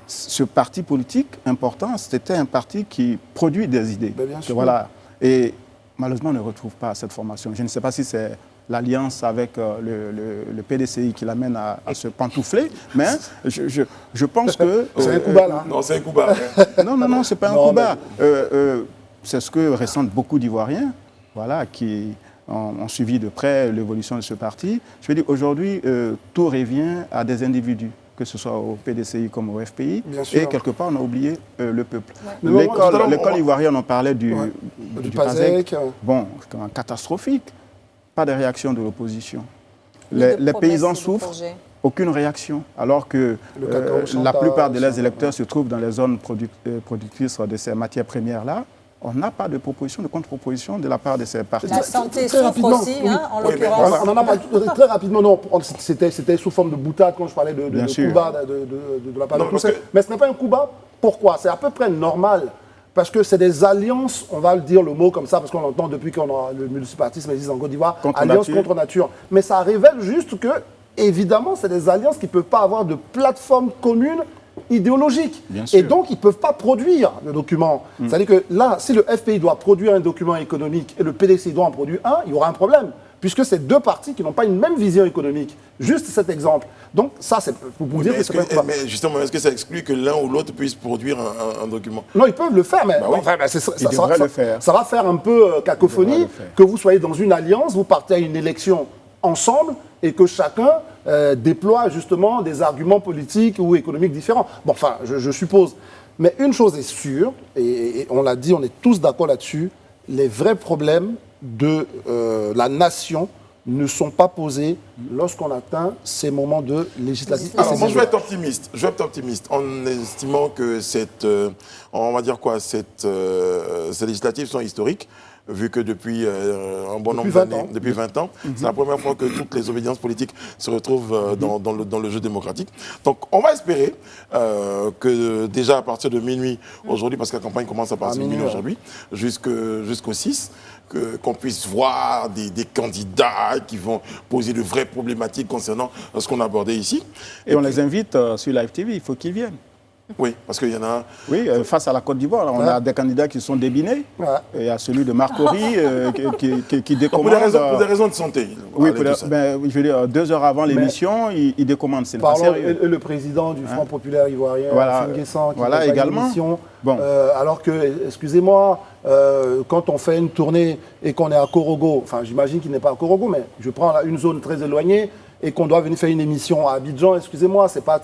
Ce parti politique important, c'était un parti qui produit des idées.
Bien sûr.
Voilà. Et malheureusement, on ne retrouve pas cette formation. Je ne sais pas si c'est l'alliance avec le PDCI qui l'amène à se pantoufler, mais je pense que...
c'est un coup bas, là.
Non, c'est un coup bas.
Non, c'est pas un coup bas. C'est ce que ressentent beaucoup d'Ivoiriens, voilà, qui ont suivi de près l'évolution de ce parti. Je veux dire, aujourd'hui, tout revient à des individus, que ce soit au PDCI comme au FPI, et quelque part, on a oublié le peuple. Ouais. L'école ivoirienne, on parlait du PASEC, bon, catastrophique. Pas de réaction de l'opposition. Les paysans souffrent, aucune réaction, alors que la plupart de leurs électeurs se trouvent dans les zones productrices de ces matières premières-là. On n'a pas de proposition, de contre-proposition de la part de ces partis.
La santé souffre aussi, hein, en l'occurrence.
On en a parlé très rapidement, non, c'était sous forme de boutade quand je parlais de coup bas de la part de tous. Mais ce n'est pas un coup bas. Pourquoi? C'est à peu près normal. Parce que c'est des alliances, on va le dire le mot comme ça, parce qu'on l'entend depuis qu'on a le multipartisme existe en Côte d'Ivoire, alliance contre nature. Mais ça révèle juste que, évidemment, c'est des alliances qui ne peuvent pas avoir de plateforme commune idéologique. Et donc, ils ne peuvent pas produire de documents. C'est-à-dire que là, si le FPI doit produire un document économique et le PDCI doit en produire un, il y aura un problème. Puisque c'est deux partis qui n'ont pas une même vision économique. Juste cet exemple. Donc ça, c'est pour vous dire que c'est pas...
Mais justement, est-ce que ça exclut que l'un ou l'autre puisse produire un document?
Non, ils peuvent le faire, mais ça va faire un peu cacophonie que vous soyez dans une alliance, vous partez à une élection ensemble et que chacun déploie justement des arguments politiques ou économiques différents. Bon, enfin, je suppose. Mais une chose est sûre, et on l'a dit, on est tous d'accord là-dessus, les vrais problèmes de la nation ne sont pas posés lorsqu'on atteint ces moments de législative.
Alors moi je vais être optimiste, en estimant que on va dire quoi, ces législatives sont historiques, vu que depuis un bon nombre d'années, depuis 20 ans, c'est la première fois que toutes les obédiences politiques se retrouvent dans le jeu démocratique. Donc on va espérer que déjà à partir de minuit aujourd'hui, parce que la campagne commence à partir de minuit aujourd'hui, jusqu'au 6, qu'on puisse voir des candidats qui vont poser de vraies problématiques concernant ce qu'on a abordé ici.
Et on les invite sur Live TV, il faut qu'ils viennent.
Oui, parce qu'il y en a...
Oui, face à la Côte d'Ivoire, on a des candidats qui sont débinés. Il y a celui de Marcory qui décommande...
Pour des raisons de santé.
Oui, je veux dire, 2 heures avant l'émission, il décommande, c'est pas sérieux.
Le président du Front populaire ivoirien, Nguessan, qui
fait également
l'émission. Bon. Alors que, excusez-moi, quand on fait une tournée et qu'on est à Korogo, enfin j'imagine qu'il n'est pas à Korogo, mais je prends une zone très éloignée, et qu'on doit venir faire une émission à Abidjan, excusez-moi, c'est pas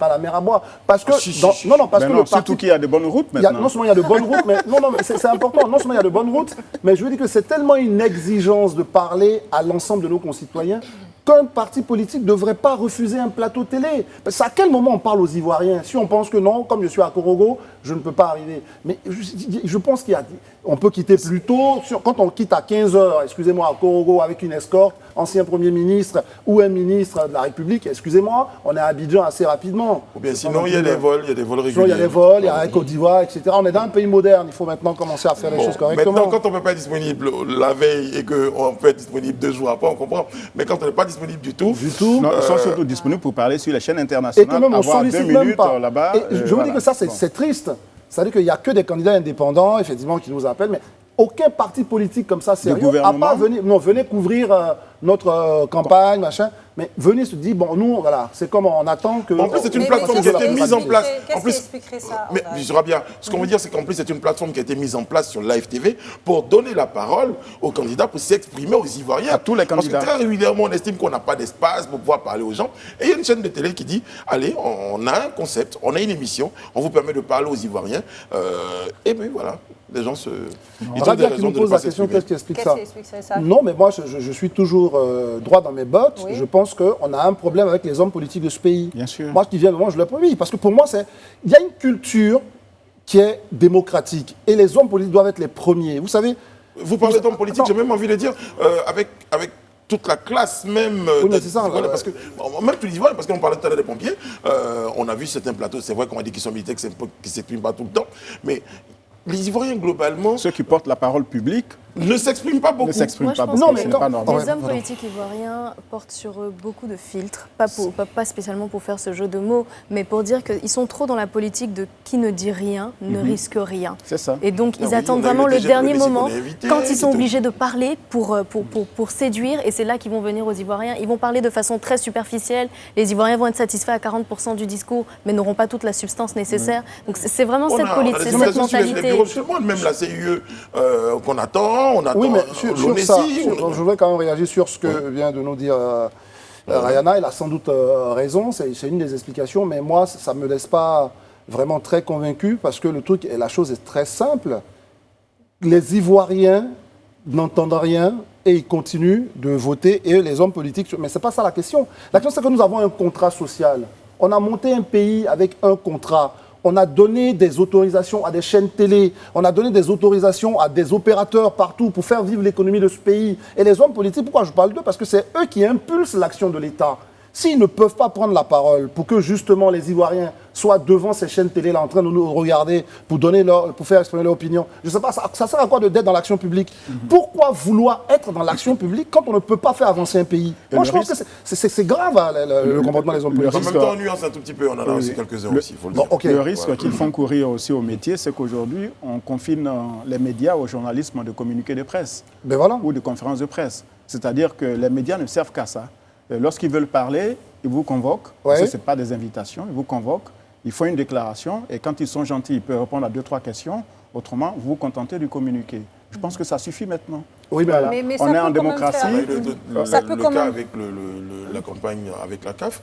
la mer à boire. Parce que
surtout qu'il y a de bonnes routes maintenant.
Non seulement il y a de bonnes routes, mais c'est important. Non seulement il y a de bonnes routes, mais je veux dire que c'est tellement une exigence de parler à l'ensemble de nos concitoyens qu'un parti politique ne devrait pas refuser un plateau télé. Parce qu'à quel moment on parle aux Ivoiriens? Si on pense que non, comme je suis à Korogo, je ne peux pas arriver. Mais je pense qu'on peut quitter plus tôt. Quand on quitte à 15h, excusez-moi, à Korogo avec une escorte, ancien Premier ministre ou un ministre de la République, excusez-moi, on est à Abidjan assez rapidement.
Ou bien sinon, il y a des vols réguliers.
Sinon, il y a des vols, il y a la Côte d'Ivoire, etc. On est dans un pays moderne, il faut maintenant commencer à faire les choses correctement.
Maintenant, quand on ne peut pas être disponible la veille et qu'on peut être disponible 2 jours après, on comprend. Mais quand on n'est pas disponible du tout...
Non, ils sont surtout disponibles pour parler sur les chaînes internationales,
et que même on
avoir 2 minutes là-bas.
Je vous dis que ça, c'est triste. C'est-à-dire qu'il n'y a que des candidats indépendants, effectivement, qui nous appellent, mais aucun parti politique comme ça, sérieux, à part venez couvrir notre campagne, machin, mais venez se dire, bon, nous, voilà, c'est comme on attend que...
En plus, c'est une plateforme qui a été mise en place.
Qu'est-ce qui expliquerait ça?
Mais je dirais bien, ce qu'on veut dire, c'est qu'en plus, c'est une plateforme qui a été mise en place sur Live TV pour donner la parole aux candidats, pour s'exprimer aux Ivoiriens.
À tous les candidats.
Parce que très régulièrement, on estime qu'on n'a pas d'espace pour pouvoir parler aux gens. Et il y a une chaîne de télé qui dit, allez, on a un concept, on a une émission, on vous permet de parler aux Ivoiriens. Et puis voilà, les gens se...
Radia qui nous pose la question, qu'est-ce qui explique ça? Non, mais moi, je suis toujours droit dans mes bottes. Oui. Je pense qu'on a un problème avec les hommes politiques de ce pays.
Bien sûr.
Moi, qui viens de moi, je le promets. Parce que pour moi, il y a une culture qui est démocratique. Et les hommes politiques doivent être les premiers. Vous savez...
Vous parlez d'hommes politiques, j'ai même envie de dire, avec toute la classe même...
Oui, mais c'est ça.
Parce que, même tous les Ivoiriens, parce qu'on parlait tout à l'heure des pompiers, on a vu certains plateaux, c'est vrai qu'on a dit qu'ils sont militaires, qu'ils ne s'expriment pas tout le temps, mais... Les Ivoiriens, globalement...
Ceux qui portent la parole publique...
ne s'expriment pas beaucoup.
Ne s'expriment pas beaucoup,
c'est pas normal. Les hommes politiques ivoiriens portent sur eux beaucoup de filtres, pas spécialement pour faire ce jeu de mots, mais pour dire qu'ils sont trop dans la politique de qui ne dit rien, ne risque rien.
C'est ça.
Et donc, ils attendent vraiment le dernier moment, quand ils sont obligés de parler pour séduire, et c'est là qu'ils vont venir aux Ivoiriens. Ils vont parler de façon très superficielle. Les Ivoiriens vont être satisfaits à 40% du discours, mais n'auront pas toute la substance nécessaire. Donc, c'est vraiment cette politique, cette mentalité.
Même la CIE qu'on attend, on attend.
Oui, mais sur ça, je voudrais quand même réagir sur ce que vient de nous dire Rayana. Elle a sans doute raison, c'est une des explications, mais moi, ça ne me laisse pas vraiment très convaincu parce que la chose est très simple. Les Ivoiriens n'entendent rien et ils continuent de voter et les hommes politiques. Mais ce n'est pas ça la question. La question, c'est que nous avons un contrat social. On a monté un pays avec un contrat. On a donné des autorisations à des chaînes télé, on a donné des autorisations à des opérateurs partout pour faire vivre l'économie de ce pays. Et les hommes politiques, pourquoi je parle d'eux? Parce que c'est eux qui impulsent l'action de l'État. S'ils ne peuvent pas prendre la parole pour que justement les Ivoiriens soient devant ces chaînes télé là en train de nous regarder pour faire exprimer leur opinion, je ne sais pas, ça sert à quoi d'être dans l'action publique? Pourquoi vouloir être dans l'action publique quand on ne peut pas faire avancer un pays? Moi je pense que c'est grave le comportement des hommes politiques.
En même temps on nuance un tout petit peu, on en a aussi quelques-uns aussi, il faut le dire.
Le risque qu'ils font courir aussi au métier, c'est qu'aujourd'hui on confine les médias au journalisme de communiqués de presse ou de conférences de presse. C'est-à-dire que les médias ne servent qu'à ça. Lorsqu'ils veulent parler, ils vous convoquent, parce que ce n'est pas des invitations, ils vous convoquent, ils font une déclaration, et quand ils sont gentils, ils peuvent répondre à 2-3 questions, autrement, vous vous contentez du communiqué. Je pense que ça suffit maintenant.
Oui, mais,
Voilà.
Mais ça
On est
peut
en
quand même
démocratie.
faire- Ça peut
le
quand
cas
même-
avec la campagne avec la CAF.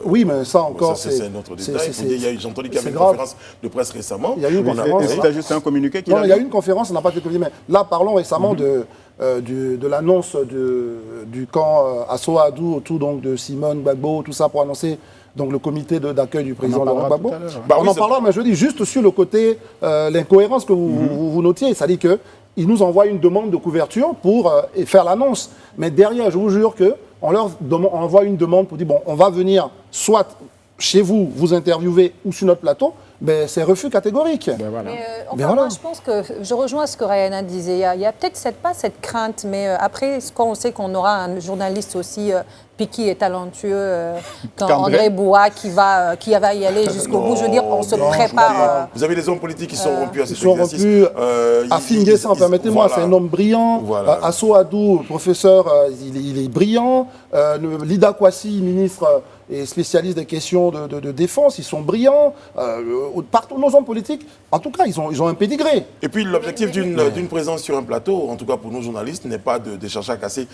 oui, mais ça encore,
ça, c'est un autre détail. J'ai entendu qu'il y avait
c'est
une
grave.
conférence de presse récemment.
Il y a eu une
Et
conférence.
c'était juste un communiqué qu'il
Non,
a
il y a
dit.
eu une conférence, on n'a pas été communiqué, mais là, parlons récemment de l'annonce du camp Assoadou autour donc, de Simone Gbagbo, tout ça pour annoncer donc, le comité d'accueil du président Laurent
parlera
Gbagbo.
tout à l'heure, hein.
Bah
On
oui,
en
c'est-
parlera, mais je dis juste sur le côté, l'incohérence que vous notiez, c'est-à-dire qu'ils nous envoient une demande de couverture pour faire l'annonce. Mais derrière, je vous jure qu'on leur envoie une demande pour dire, bon, on va venir soit chez vous, vous interviewer ou sur notre plateau, ben, c'est refus catégorique.
Ben voilà.
Mais, enfin,
Mais voilà.
moi, je pense que je rejoins ce que Rayana disait. Il y a peut-être pas cette crainte, mais après, quand on sait qu'on aura un journaliste aussi piqué et talentueux,
Cambrai.
André Bois, qui va y aller jusqu'au bout, je veux dire, on se
Non,
prépare.
Vous avez des hommes politiques qui sont rompus à
Ils
cet
sont
exercice.
rompus.
Ils-
Nguessan, permettez-moi,
voilà.
c'est un homme brillant.
Voilà.
Assoadou, professeur, il est brillant. Lida Kwasi, ministre et spécialiste des questions de défense, ils sont brillants. Partout, nos hommes politiques, en tout cas, ils ont un pédigré.
Et puis l'objectif d'une présence sur un plateau, en tout cas pour nous journalistes, n'est pas de chercher à casser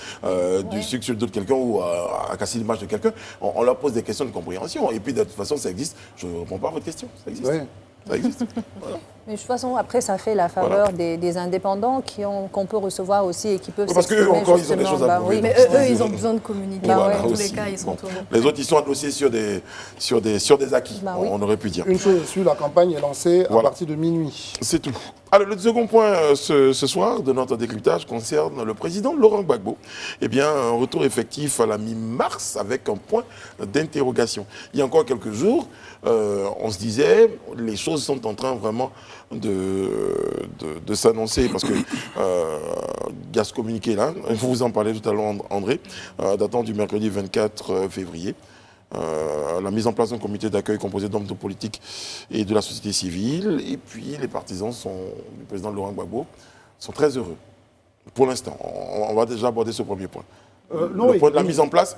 du sucre sur le dos de quelqu'un ou à casser l'image de quelqu'un. On leur pose des questions de compréhension. Et puis de toute façon, ça existe. Je ne réponds pas à votre question. Ça existe.
Ouais.
Ça existe. Voilà.
Mais de toute façon, après, ça fait la faveur des indépendants qu'on peut recevoir aussi et qui peuvent
Oui, parce qu'eux
s'exprimer,
encore, ils ont des
justement.
choses à
Bah
prouver.
oui.
Mais eux, ils ont besoin de communiquer.
Bah
Dans tous
aussi.
les cas, ils sont
Bon.
toujours.
Les autres, ils sont adossés sur des acquis,
Bah oui.
on aurait pu dire.
Une chose est sûre, la campagne est lancée à
Voilà.
partir de minuit.
C'est tout. Alors, le second point ce soir de notre décryptage concerne le président Laurent Gbagbo. Eh bien, un retour effectif à la mi-mars avec un point d'interrogation. Il y a encore quelques jours, on se disait, les choses sont en train vraiment de s'annoncer parce que il y a ce communiqué là, il faut vous en parler tout à l'heure, André, datant du mercredi 24 février. La mise en place d'un comité d'accueil composé d'hommes politiques et de la société civile. Et puis les partisans du président Laurent Gbagbo sont très heureux. Pour l'instant, on va déjà aborder ce premier point.
Non,
Le point de la
oui.
mise en place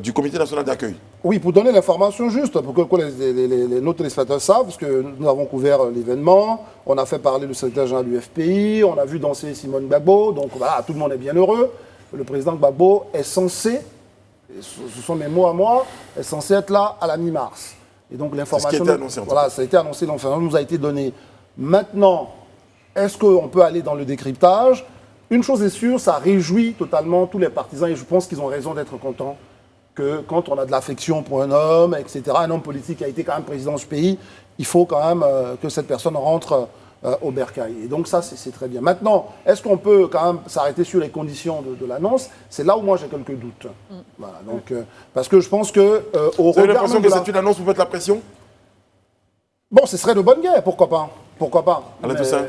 du comité national d'accueil.
Oui, pour donner l'information juste, pour que nos téléspectateurs savent, parce que nous avons couvert l'événement, on a fait parler le secrétaire général du FPI, on a vu danser Simone Gbagbo, donc voilà, tout le monde est bien heureux. Le président Gbagbo est censé, ce sont mes mots à moi, est censé être là à la mi-mars. Et donc l'information...
C'est ce qui a été annoncé, en tout
Voilà, ça a été annoncé, l'information nous a été donnée. Maintenant, est-ce qu'on peut aller dans le décryptage? Une chose est sûre, ça réjouit totalement tous les partisans, et je pense qu'ils ont raison d'être contents que quand on a de l'affection pour un homme, etc., un homme politique qui a été quand même président de ce pays, il faut quand même que cette personne rentre au bercail. Et donc ça, c'est très bien. Maintenant, est-ce qu'on peut quand même s'arrêter sur les conditions de l'annonce? C'est là où moi j'ai quelques doutes. Voilà, donc, parce que je pense que au
Vous avez
regard
l'impression
même
que
de la...
c'est une annonce pour mettre la pression
Bon, ce serait de bonne guerre, pourquoi pas? Pourquoi pas?
Alain
Mais-
Toussaint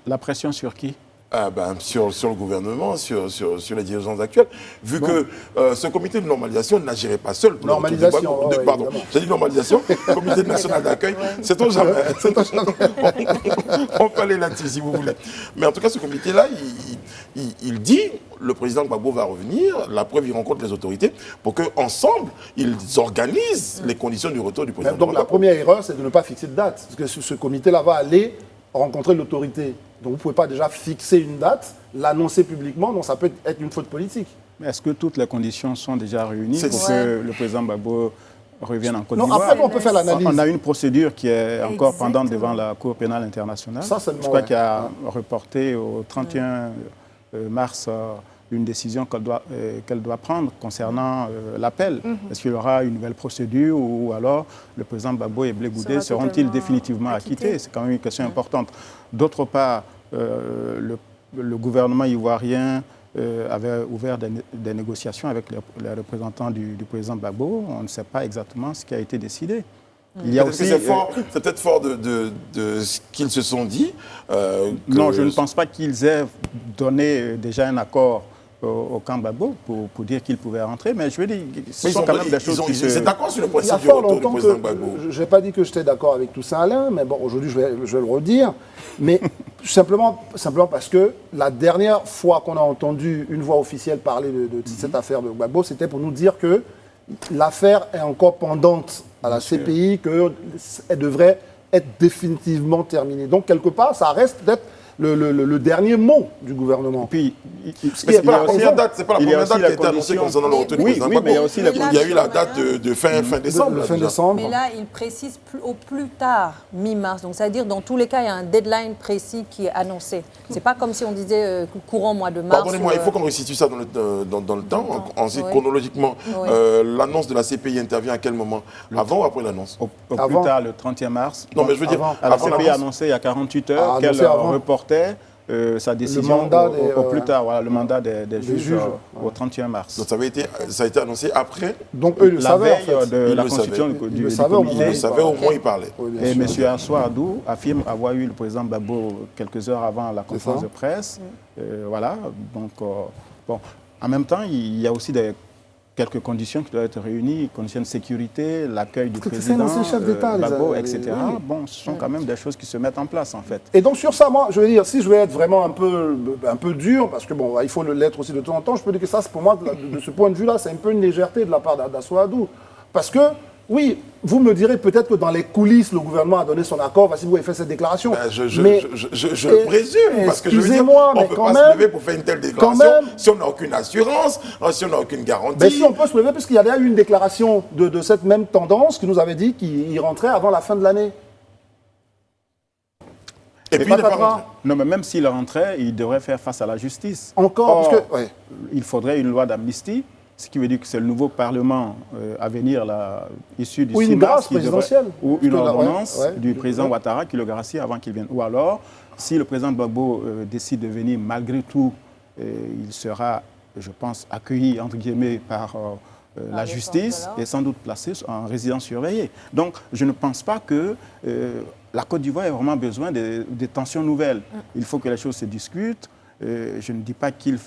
La pression sur qui?
sur le gouvernement, sur les dirigeants actuels, vu que ce comité de normalisation n'agirait pas seul. Pour le retour du
Normalisation,
Gbagbo.
ouais,
Pardon,
évidemment.
j'ai dit normalisation, comité national d'accueil, c'est-on jamais. On peut aller là-dessus si vous voulez. Mais en tout cas, ce comité-là, il dit, le président Gbagbo va revenir, la preuve, il rencontre les autorités pour qu'ensemble, ils organisent les conditions du retour du président.
Donc la première erreur, c'est de ne pas fixer de date. Parce que ce comité-là va aller rencontrer l'autorité. Donc vous ne pouvez pas déjà fixer une date, l'annoncer publiquement, donc ça peut être une faute politique.
Mais est-ce que toutes les conditions sont déjà réunies
C'est-
pour
Ouais.
que le président Gbagbo revienne en Côte
Non,
d'Ivoire?
après, nous, on peut faire l'analyse.
On a une procédure qui est encore
Exactement.
pendante devant la Cour pénale internationale.
Ça, seulement,
Je crois
ouais.
qu'il a reporté au 31 mars une décision qu'elle doit prendre concernant l'appel. Est-ce qu'il y aura une nouvelle procédure ou alors le président Gbagbo et Blé Goudé
Sera
seront-ils
totalement
définitivement
acquitté.
acquittés? C'est quand même une question importante. D'autre part, le gouvernement ivoirien avait ouvert des négociations avec les représentants du président Gbagbo. On ne sait pas exactement ce qui a été décidé. Il y a
Peut-être que
aussi,
c'est peut-être fort de ce qu'ils se sont dit.
non, je ne pense pas qu'ils aient donné déjà un accord au camp Gbagbo pour dire qu'ils pouvaient rentrer, mais je veux dire, ce sont quand même des choses qui se...
C'est d'accord sur le
Il y a
principe du
fort
retour du
longtemps
président
que
Gbagbo.
je n'ai pas dit que j'étais d'accord avec tout ça, Alain, mais bon, aujourd'hui, je vais le redire. Mais simplement parce que la dernière fois qu'on a entendu une voix officielle parler de cette affaire de Gbagbo, c'était pour nous dire que l'affaire est encore pendante à la CPI, qu'elle devrait être définitivement terminée. Donc, quelque part, ça reste d'être le dernier mot du gouvernement.
Et puis,
c'est pas la première date qui a été annoncée concernant le retour du président.
Oui, mais il y a aussi
il y a eu la date de fin décembre.
Le fin décembre.
Mais là, il précise au plus tard, mi-mars. Donc, c'est-à-dire, dans tous les cas, il y a un deadline précis qui est annoncé. C'est pas comme si on disait courant mois de mars.
Pardonnez-moi, il faut qu'on resitue ça dans le temps. Chronologiquement, l'annonce de la CPI intervient à quel moment? Avant ou après l'annonce?
Au plus tard, le 31 mars.
Non, mais je veux dire,
la CPI a annoncé il y a 48 heures qu'elle reportait sa décision au plus tard, voilà, le mandat des juges au 31 mars.
Donc ça a été annoncé après?
Donc eux le savaient, en fait.
De la constitution du comité.
Ils le savaient, au moins ils parlaient.
Et M. Assoadou affirme avoir eu le président Gbagbo quelques heures avant la conférence de presse. Voilà, donc bon. En même temps, il y a aussi quelques conditions qui doivent être réunies, conditions de sécurité, l'accueil du président, Gbagbo, etc. Oui. Bon, ce sont quand même des choses qui se mettent en place, en fait.
Et donc sur ça, moi, je veux dire, si je vais être vraiment un peu dur, parce que bon, il faut l'être aussi de temps en temps, je peux dire que ça, pour moi, de ce point de vue-là, c'est un peu une légèreté de la part d'Assoadou. Parce que, oui, vous me direz peut-être que dans les coulisses, le gouvernement a donné son accord, voici vous avez fait cette déclaration.
Ben, je présume, parce que je veux dire, on ne peut pas se lever pour faire une telle déclaration si on n'a aucune assurance, si on n'a aucune garantie.
Ben, si on peut se lever, puisqu'il y avait eu une déclaration de cette même tendance qui nous avait dit qu'il rentrait avant la fin de l'année.
Et puis,
non, mais même s'il rentrait, il devrait faire face à la justice.
Encore, parce que
il faudrait une loi d'amnistie. Ce qui veut dire que c'est le nouveau Parlement à venir, issu du 6 mars, ou une ordonnance du président Ouattara qui le gracie avant qu'il vienne. Ou alors, si le président Gbagbo décide de venir, malgré tout, il sera, je pense, accueilli, entre guillemets, par la justice et sans doute placé en résidence surveillée. Donc, je ne pense pas que la Côte d'Ivoire ait vraiment besoin de tensions nouvelles. Il faut que les choses se discutent. Je ne dis pas qu'il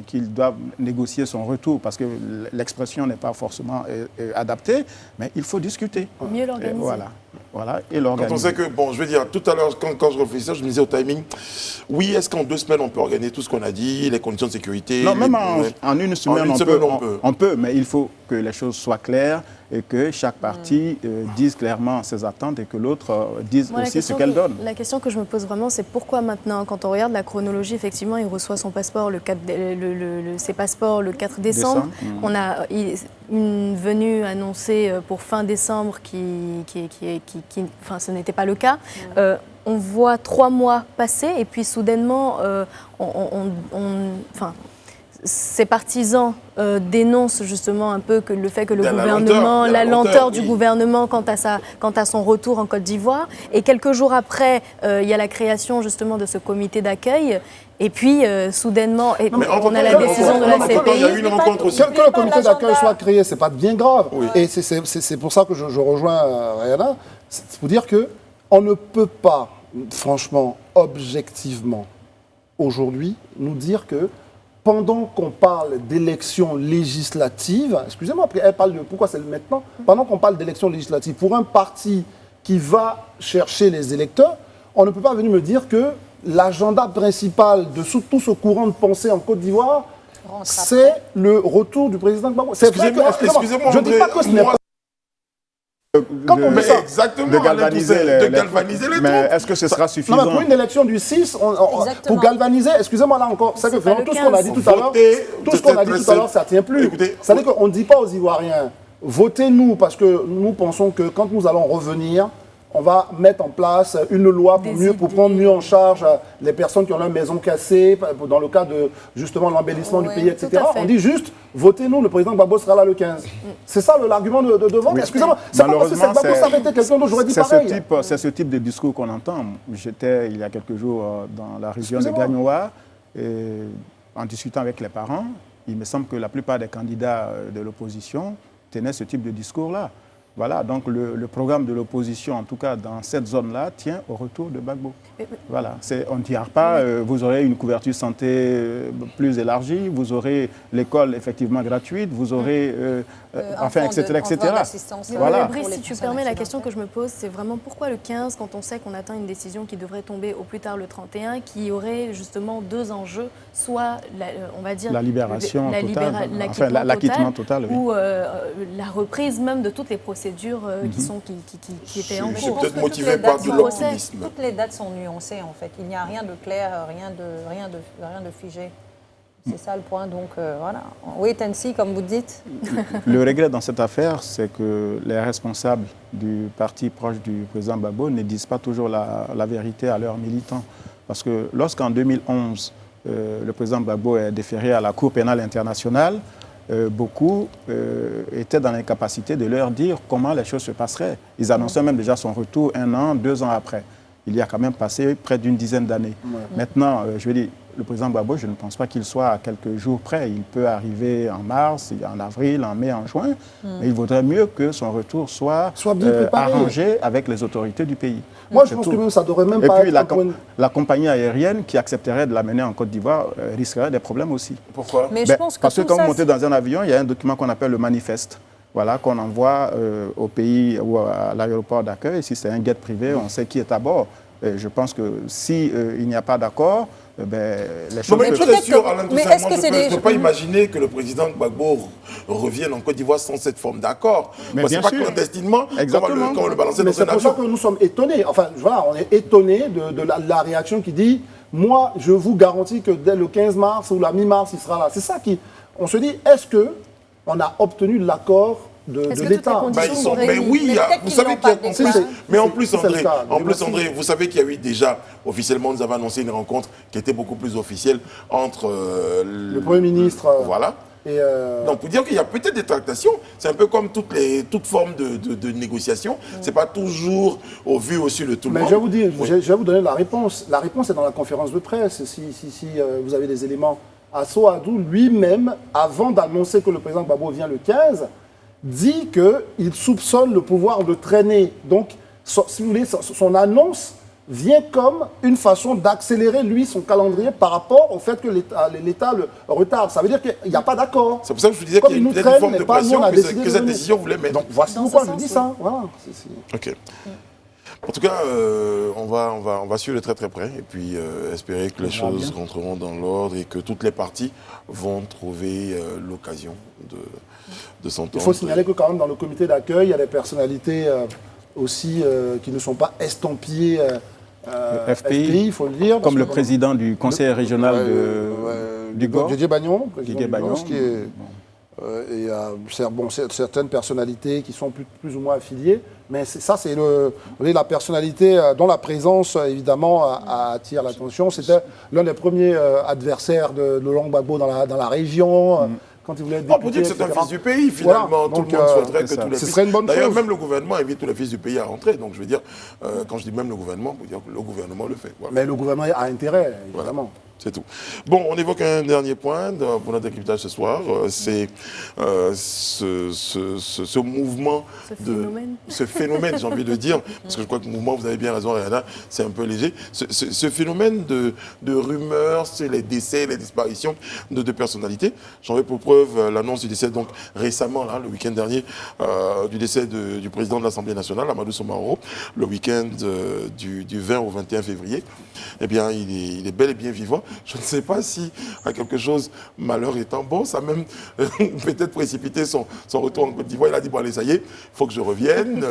qu'il doive négocier son retour parce que l'expression n'est pas forcément adaptée, mais il faut discuter.
Mieux l'organiser.
Voilà, et l'organiser.
Quand on sait que, bon, je veux dire, tout à l'heure, quand je réfléchissais, je me disais au timing, oui, est-ce qu'en 2 semaines, on peut organiser tout ce qu'on a dit, les conditions de sécurité?
Non, même en une semaine, on peut, mais il faut que les choses soient claires et que chaque partie dise clairement ses attentes et que l'autre dise aussi ce qu'elle donne.
La question que je me pose vraiment, c'est pourquoi maintenant, quand on regarde la chronologie, effectivement, il reçoit son passeport, ses passeports le 4 décembre. On a une venue annoncée pour fin décembre enfin, ce n'était pas le cas. On voit 3 mois passer et puis soudainement, ses partisans dénoncent justement un peu le fait que le gouvernement, la lenteur du gouvernement quant à son retour en Côte d'Ivoire. Et quelques jours après, il y a la création justement de ce comité d'accueil. Et puis, soudainement, on a la décision de la CPI.
Il y a eu une rencontre aussi.
Que le comité d'accueil soit créé, ce n'est pas bien grave. Oui. Et c'est pour ça que je rejoins Rayana. C'est pour dire qu'on ne peut pas, franchement, objectivement, aujourd'hui, nous dire que pendant qu'on parle d'élections législatives, excusez-moi, après elle parle de pourquoi c'est maintenant, pendant qu'on parle d'élections législatives, pour un parti qui va chercher les électeurs, on ne peut pas venir me dire que l'agenda principal de tout ce courant de pensée en Côte d'Ivoire, c'est le retour du président Gbagbo.
Excusez-moi,
je ne dis pas que ce n'est pas...
Quand on dit ça, exactement, de galvaniser les
mais est-ce que ce sera suffisant?
Non, mais pour une élection du 6, pour galvaniser, excusez-moi là encore, c'est que tout ce qu'on a dit tout à l'heure, ça ne tient plus. C'est-à-dire qu'on ne dit pas aux Ivoiriens, votez-nous parce que nous pensons que quand nous allons revenir, on va mettre en place une loi pour prendre mieux en charge les personnes qui ont leur maison cassée, dans le cas de justement l'embellissement du pays, etc. On dit juste, votez-nous, le président Gbagbo sera là le 15. C'est ça l'argument de vote. Oui. Excusez-moi, c'est pas parce que c'est Gbagbo s'arrêtait quelqu'un d'autre, j'aurais dit pareil.
C'est ce type de discours qu'on entend. J'étais il y a quelques jours dans la région de Gagnoa, en discutant avec les parents. Il me semble que la plupart des candidats de l'opposition tenaient ce type de discours-là. Voilà, donc le programme de l'opposition, en tout cas dans cette zone-là, tient au retour de Gbagbo. Voilà, on ne dira pas, vous aurez une couverture santé plus élargie, vous aurez l'école effectivement gratuite, vous aurez, enfin, etc.
Voilà. Brice, si tu permets, la question que je me pose, c'est vraiment pourquoi le 15, quand on sait qu'on attend une décision qui devrait tomber au plus tard le 31, qui aurait justement 2 enjeux, soit, on va dire,
la libération totale, l'acquittement total,
ou la reprise même de toutes les procédures procédures qui étaient en
C'est
cours.
peut-être
que
motivé
toutes les
par
dates
de
sont-
l'optimisme.
Toutes les dates sont nuancées en fait. Il n'y a rien de clair, rien de figé. C'est ça le point. Donc voilà. Wait and see, comme vous dites.
Le regret dans cette affaire, c'est que les responsables du parti proche du président Gbagbo ne disent pas toujours la vérité à leurs militants. Parce que lorsqu'en 2011, le président Gbagbo est déféré à la Cour pénale internationale, beaucoup étaient dans l'incapacité de leur dire comment les choses se passeraient. Ils annonçaient même déjà son retour 1 an, 2 ans après. Il y a quand même passé près d'une dizaine d'années. Ouais. Maintenant, je veux dire, le président Gbagbo, je ne pense pas qu'il soit à quelques jours près. Il peut arriver en mars, en avril, en mai, en juin. Mais il vaudrait mieux que son retour soit bien arrangé avec les autorités du pays.
Moi, je pense que même ça devrait même pas être...
Et puis, la compagnie aérienne qui accepterait de l'amener en Côte d'Ivoire risquerait des problèmes aussi.
Pourquoi?
Mais je pense que
parce que quand vous montez dans un avion, il y a un document qu'on appelle le manifeste. Voilà, qu'on envoie au pays ou à l'aéroport d'accueil. Si c'est un jet privé, on sait qui est à bord. Je pense que s'il n'y a pas d'accord, les choses...
Non, mais
peut-être
sûr,
que...
Alain
mais
Toussaint,
est-ce que c'est
je ne peux pas imaginer que le président Gbagbo revienne en Côte d'Ivoire sans cette forme d'accord. C'est pas clandestinement qu'on va le balancer dans un avion.
Mais c'est pour ça que nous sommes étonnés. Enfin, voilà, on est étonnés de la réaction qui dit « Moi, je vous garantis que dès le 15 mars ou la mi-mars, il sera là. » C'est ça qui... On se dit, est-ce qu'on a obtenu l'accord de l'État?
Mais oui, vous savez qu'il y a en plus. Mais en plus, André, vous savez qu'il y a eu déjà, officiellement, nous avons annoncé une rencontre qui était beaucoup plus officielle entre
le Premier ministre.
Voilà. Donc, pour dire qu'il y a peut-être des tractations, c'est un peu comme toute forme de négociation. C'est pas toujours au vu au su de tout le monde.
Mais je vais vous dire, je vais vous donner la réponse. La réponse est dans la conférence de presse, si vous avez des éléments. Asso Adou lui-même, avant d'annoncer que le président Gbagbo vient le 15, dit qu'il soupçonne le pouvoir de traîner. Donc, si vous voulez, son annonce vient comme une façon d'accélérer, lui, son calendrier par rapport au fait que l'État le retarde. Ça veut dire qu'il n'y a pas d'accord.
C'est pour ça que je vous disais qu'il y a peut-être une forme de pression que cette décision voulait mettre.
Donc, voici pourquoi je dis ça. Voilà.
OK. En tout cas, on va suivre de très très près et puis espérer que les choses rentreront dans l'ordre et que toutes les parties vont trouver l'occasion de s'entendre.
Il faut signaler que quand même dans le comité d'accueil, il y a des personnalités aussi qui ne sont pas estampillées FPI, il faut le dire.
Comme le président du conseil régional du Gord.
Didier Bagnon, président du Gord, qui est... et certaines personnalités qui sont plus ou moins affiliées, mais ça c'est la personnalité dont la présence évidemment attire l'attention. C'était l'un des premiers adversaires de Laurent Gbagbo dans la région. Quand il voulait être député,
pour dire que c'est un fils du pays, finalement, voilà. Tout le monde souhaiterait que tous les fils...
serait une bonne chose.
D'ailleurs, même le gouvernement invite tous les fils du pays à rentrer. Donc je veux dire, quand je dis même le gouvernement, pour dire que le gouvernement le fait. Voilà.
Mais le gouvernement a intérêt, évidemment.
Voilà. C'est tout. Bon, on évoque un dernier point pour notre décryptage ce soir. C'est ce mouvement, ce phénomène, j'ai envie de dire, parce que je crois que le mouvement, vous avez bien raison, Rihanna, c'est un peu léger. Ce phénomène de rumeurs sur les décès, les disparitions de personnalités. J'en ai pour preuve l'annonce du décès, donc récemment, là, le week-end dernier, du décès du président de l'Assemblée nationale, Amadou Soumaoro, le week-end du 20 au 21 février. Eh bien, il est bel et bien vivant. Je ne sais pas si, à quelque chose, malheur étant bon, ça a même peut-être précipité son retour en Côte d'Ivoire. Il a dit, bon allez, ça y est, il faut que je revienne.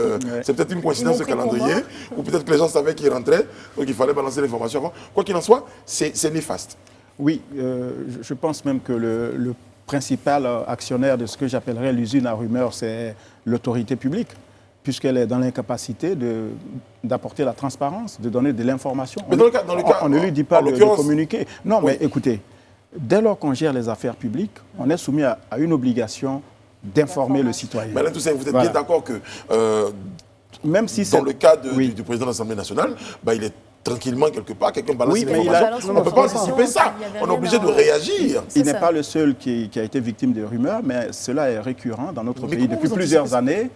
C'est peut-être une coïncidence de calendrier, ou peut-être que les gens savaient qu'il rentrait, donc il fallait balancer l'information avant. Quoi qu'il en soit, c'est néfaste.
Oui, je pense même que le principal actionnaire de ce que j'appellerais l'usine à rumeurs, c'est l'autorité publique, puisqu'elle est dans l'incapacité d'apporter la transparence, de donner de l'information.
Mais dans le cas,
on ne lui dit pas de communiquer. Non, mais écoutez, dès lors qu'on gère les affaires publiques, on est soumis à une obligation d'informer le citoyen.
Mais là, tout ça, vous êtes bien d'accord que,
même si
dans le cas du président de l'Assemblée nationale, il est tranquillement quelque part, quelqu'un balance l'information. On ne peut pas anticiper ça. On est obligé de réagir.
Il n'est pas le seul qui a été victime de rumeurs, mais cela est récurrent dans notre pays depuis plusieurs années.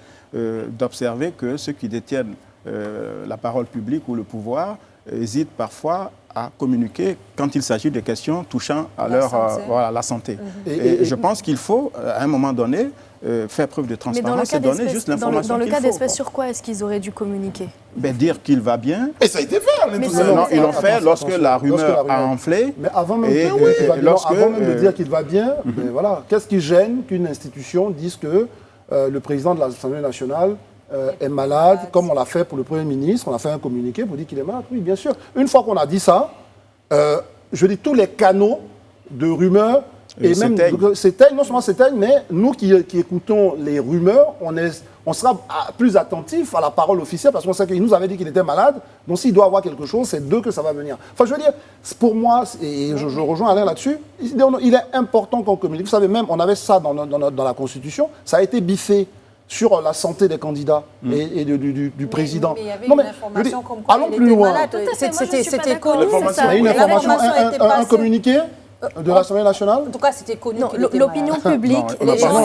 D'observer que ceux qui détiennent la parole publique ou le pouvoir hésitent parfois à communiquer quand il s'agit de questions touchant à la santé. Et je pense qu'il faut, à un moment donné, faire preuve de transparence et donner juste l'information qu'il faut.
Dans le cas d'espèce, sur quoi est-ce qu'ils auraient dû communiquer?
Dire qu'il va bien.
Et ça a été fait.
Non, ils l'ont fait lorsque la rumeur a enflé.
Mais avant même de dire qu'il va bien, voilà, qu'est-ce qui gêne qu'une institution dise que le président de l'Assemblée nationale est malade, comme on l'a fait pour le Premier ministre, on a fait un communiqué pour dire qu'il est malade. Oui, bien sûr. Une fois qu'on a dit ça, je dis tous les canaux de rumeurs, et même s'éteignent, non seulement s'éteignent, mais nous qui écoutons les rumeurs, on sera plus attentifs à la parole officielle parce qu'on sait qu'il nous avait dit qu'il était malade. Donc s'il doit avoir quelque chose, c'est d'eux que ça va venir. Enfin, je veux dire, pour moi, et je rejoins Alain là-dessus, il est important qu'on communique. Vous savez, même, on avait ça dans la Constitution, ça a été biffé sur la santé des candidats et du président.
Mais il y avait une information comme quoi
allons plus loin.
C'était connu.
Il y a une information, un communiqué de l'Assemblée nationale.
En tout cas, c'était connu.
L'opinion publique,
les gens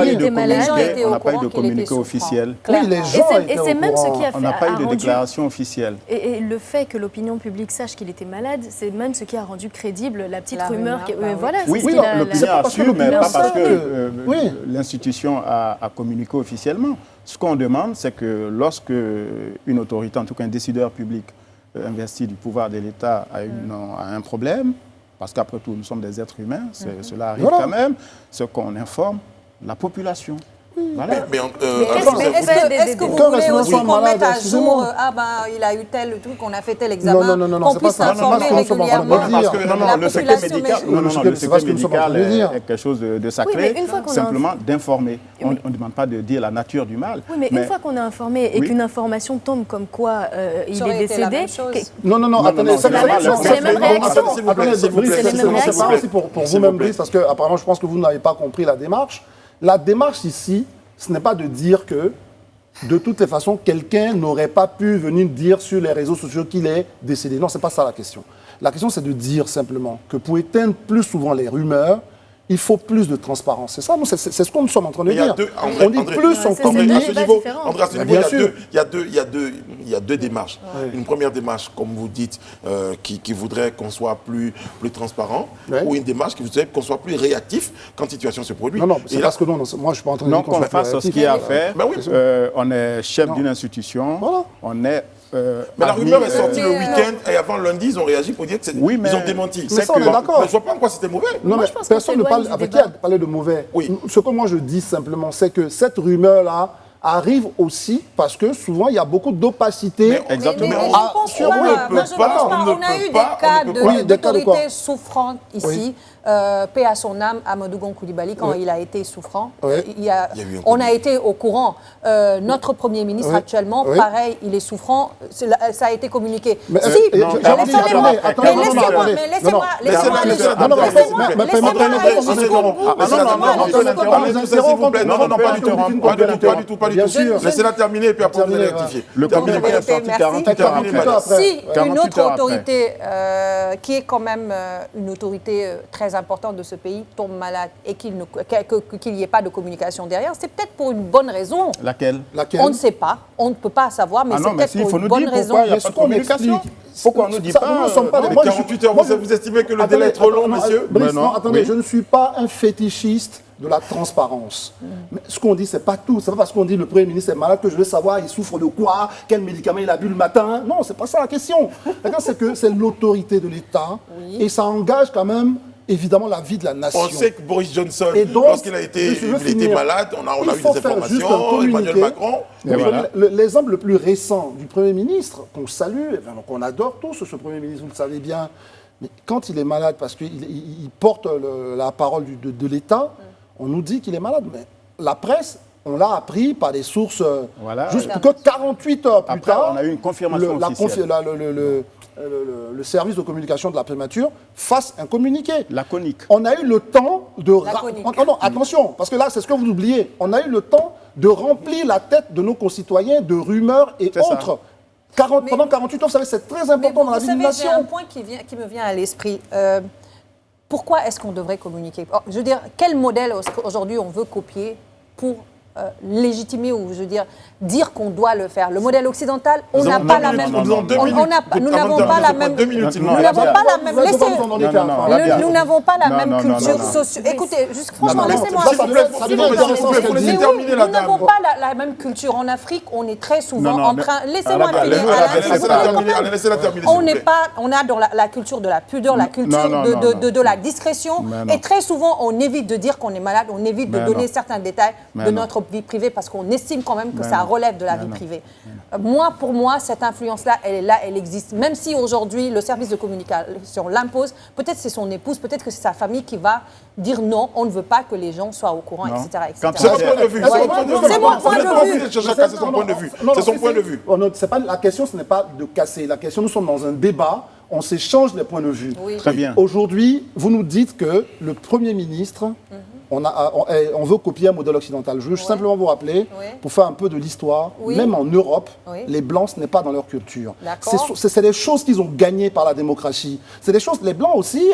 étaient malades.
On n'a pas eu de communiqué officiel.
Oui, les gens
Et c'est même ce qui a fait.
On n'a pas eu de déclaration officielle.
Et le fait que l'opinion publique sache qu'il était malade, c'est même ce qui a rendu crédible la petite rumeur. Voilà.
Oui, l'opinion a su, mais pas parce que l'institution a communiqué officiellement. Ce qu'on demande, c'est que lorsque une autorité, en tout cas un décideur public, investi du pouvoir de l'État a un problème, parce qu'après tout, nous sommes des êtres humains, cela arrive quand même, ce qu'on informe la population. Voilà.
Est-ce que vous voulez aussi qu'on mette à jour il a eu tel truc, on a fait tel examen, qu'on puisse informer régulièrement
le secret médical est quelque chose de sacré, simplement d'informer. On ne demande pas de dire la nature du mal.
Oui, mais une fois qu'on est informé et qu'une information tombe comme quoi il est décédé...
Non, attendez,
c'est la même chose, c'est les mêmes réactions.
Attendez, c'est pas aussi pour vous-même, Brice, parce que apparemment, je pense que vous n'avez pas compris la démarche. La démarche ici, ce n'est pas de dire que, de toutes les façons, quelqu'un n'aurait pas pu venir dire sur les réseaux sociaux qu'il est décédé. Non, ce n'est pas ça la question. La question, c'est de dire simplement que pour éteindre plus souvent les rumeurs, il faut plus de transparence. C'est ça, c'est ce qu'on nous sommes en train de dire. On dit plus on communique.
André, à ce niveau, il y a deux démarches. Une première démarche, comme vous dites, qui voudrait qu'on soit plus transparent, ou une démarche qui voudrait qu'on soit plus réactif quand situation se produit.
Non, c'est parce que moi je ne suis pas en train de dire
qu'on fasse ce qu'il y a à faire. On est chef d'une institution, on est...
mais la rumeur est sortie le week-end et avant lundi, ils ont réagi pour dire qu'ils ont démenti.
Mais ça, on est d'accord.
Mais je ne vois pas en quoi c'était mauvais.
Non, mais personne ne parle. Avec qui a parlé de mauvais? Ce que moi je dis simplement, c'est que cette rumeur-là arrive aussi parce que souvent il y a beaucoup d'opacité.
Exactement.
On a eu des cas d'autorités souffrantes ici. Paix à son âme, Amadou Gon Coulibaly, quand il a été souffrant, on a été au courant. Notre Premier ministre actuellement, pareil, il est souffrant, ça a été communiqué.
Laissez-la terminer et puis après vous allez rectifier.
Le communiqué est sorti 48 heures après.
Si une autre autorité, qui est quand même une autorité très importante de ce pays, tombe malade et qu'il n'y ait pas de communication derrière, c'est peut-être pour une bonne raison.
Laquelle?
On ne sait pas, on ne peut pas savoir, mais c'est peut-être pour une bonne raison.
Il n'y a pas de communication. Pourquoi on ne nous dit pas?
48 heures, vous estimez que le délai est trop long, monsieur?
Brice, non, attendez, je ne suis pas un fétichiste de la transparence. Mais ce qu'on dit, c'est pas tout. C'est pas parce qu'on dit le Premier ministre est malade que je veux savoir il souffre de quoi, quel médicament il a bu le matin. Non, c'est pas ça la question. La question, c'est que c'est l'autorité de l'État et ça engage quand même évidemment la vie de la nation.
On sait que Boris Johnson, lorsqu'il a été malade, on a eu des informations, Emmanuel Macron.
L'exemple le plus récent du Premier ministre, qu'on salue, qu'on adore tous, ce Premier ministre, vous le savez bien, mais quand il est malade, parce qu'il porte la parole de l'État, on nous dit qu'il est malade. Mais la presse, on l'a appris par des sources, juste que 48 heures plus tard,
on a eu une confirmation officielle.
Le service de communication de la primature fasse un communiqué.
Laconique.
On a eu le temps de... Non, attention, parce que là, c'est ce que vous oubliez. On a eu le temps de remplir la tête de nos concitoyens de rumeurs et autres. Pendant 48 heures, vous savez, c'est très important dans la vie d'une nation.
J'ai un point qui me vient à l'esprit. Pourquoi est-ce qu'on devrait communiquer? Je veux dire, quel modèle aujourd'hui on veut copier pour légitimer ou je veux dire qu'on doit le faire. Le modèle occidental, on n'a pas la même. Nous n'avons pas la même. Nous n'avons pas la même culture sociale. Écoutez, franchement, laissez-moi. Nous n'avons pas la même culture. En Afrique, on est très souvent en train. Laissez-moi finir. On a dans la culture de la pudeur, la culture de la discrétion, et très souvent, on évite de dire qu'on est malade. On évite de donner certains détails de notre notre vie privée parce qu'on estime quand même que ça relève de la vie privée. Moi, pour moi, cette influence-là, elle est là, elle existe. Même si aujourd'hui, le service de communication l'impose, peut-être c'est son épouse, peut-être que c'est sa famille qui va dire non, on ne veut pas que les gens soient au courant, etc.
C'est votre point de vue.
C'est mon point de vue.
C'est son point de vue. C'est son point de vue.
La question, ce n'est pas de casser. La question, nous sommes dans un débat. On s'échange les points de vue.
Oui.
Très bien.
Aujourd'hui, vous nous dites que le Premier ministre, on veut copier un modèle occidental. Je veux simplement vous rappeler, pour faire un peu de l'histoire, même en Europe, les Blancs, ce n'est pas dans leur culture. C'est des choses qu'ils ont gagnées par la démocratie. C'est des choses, les Blancs aussi,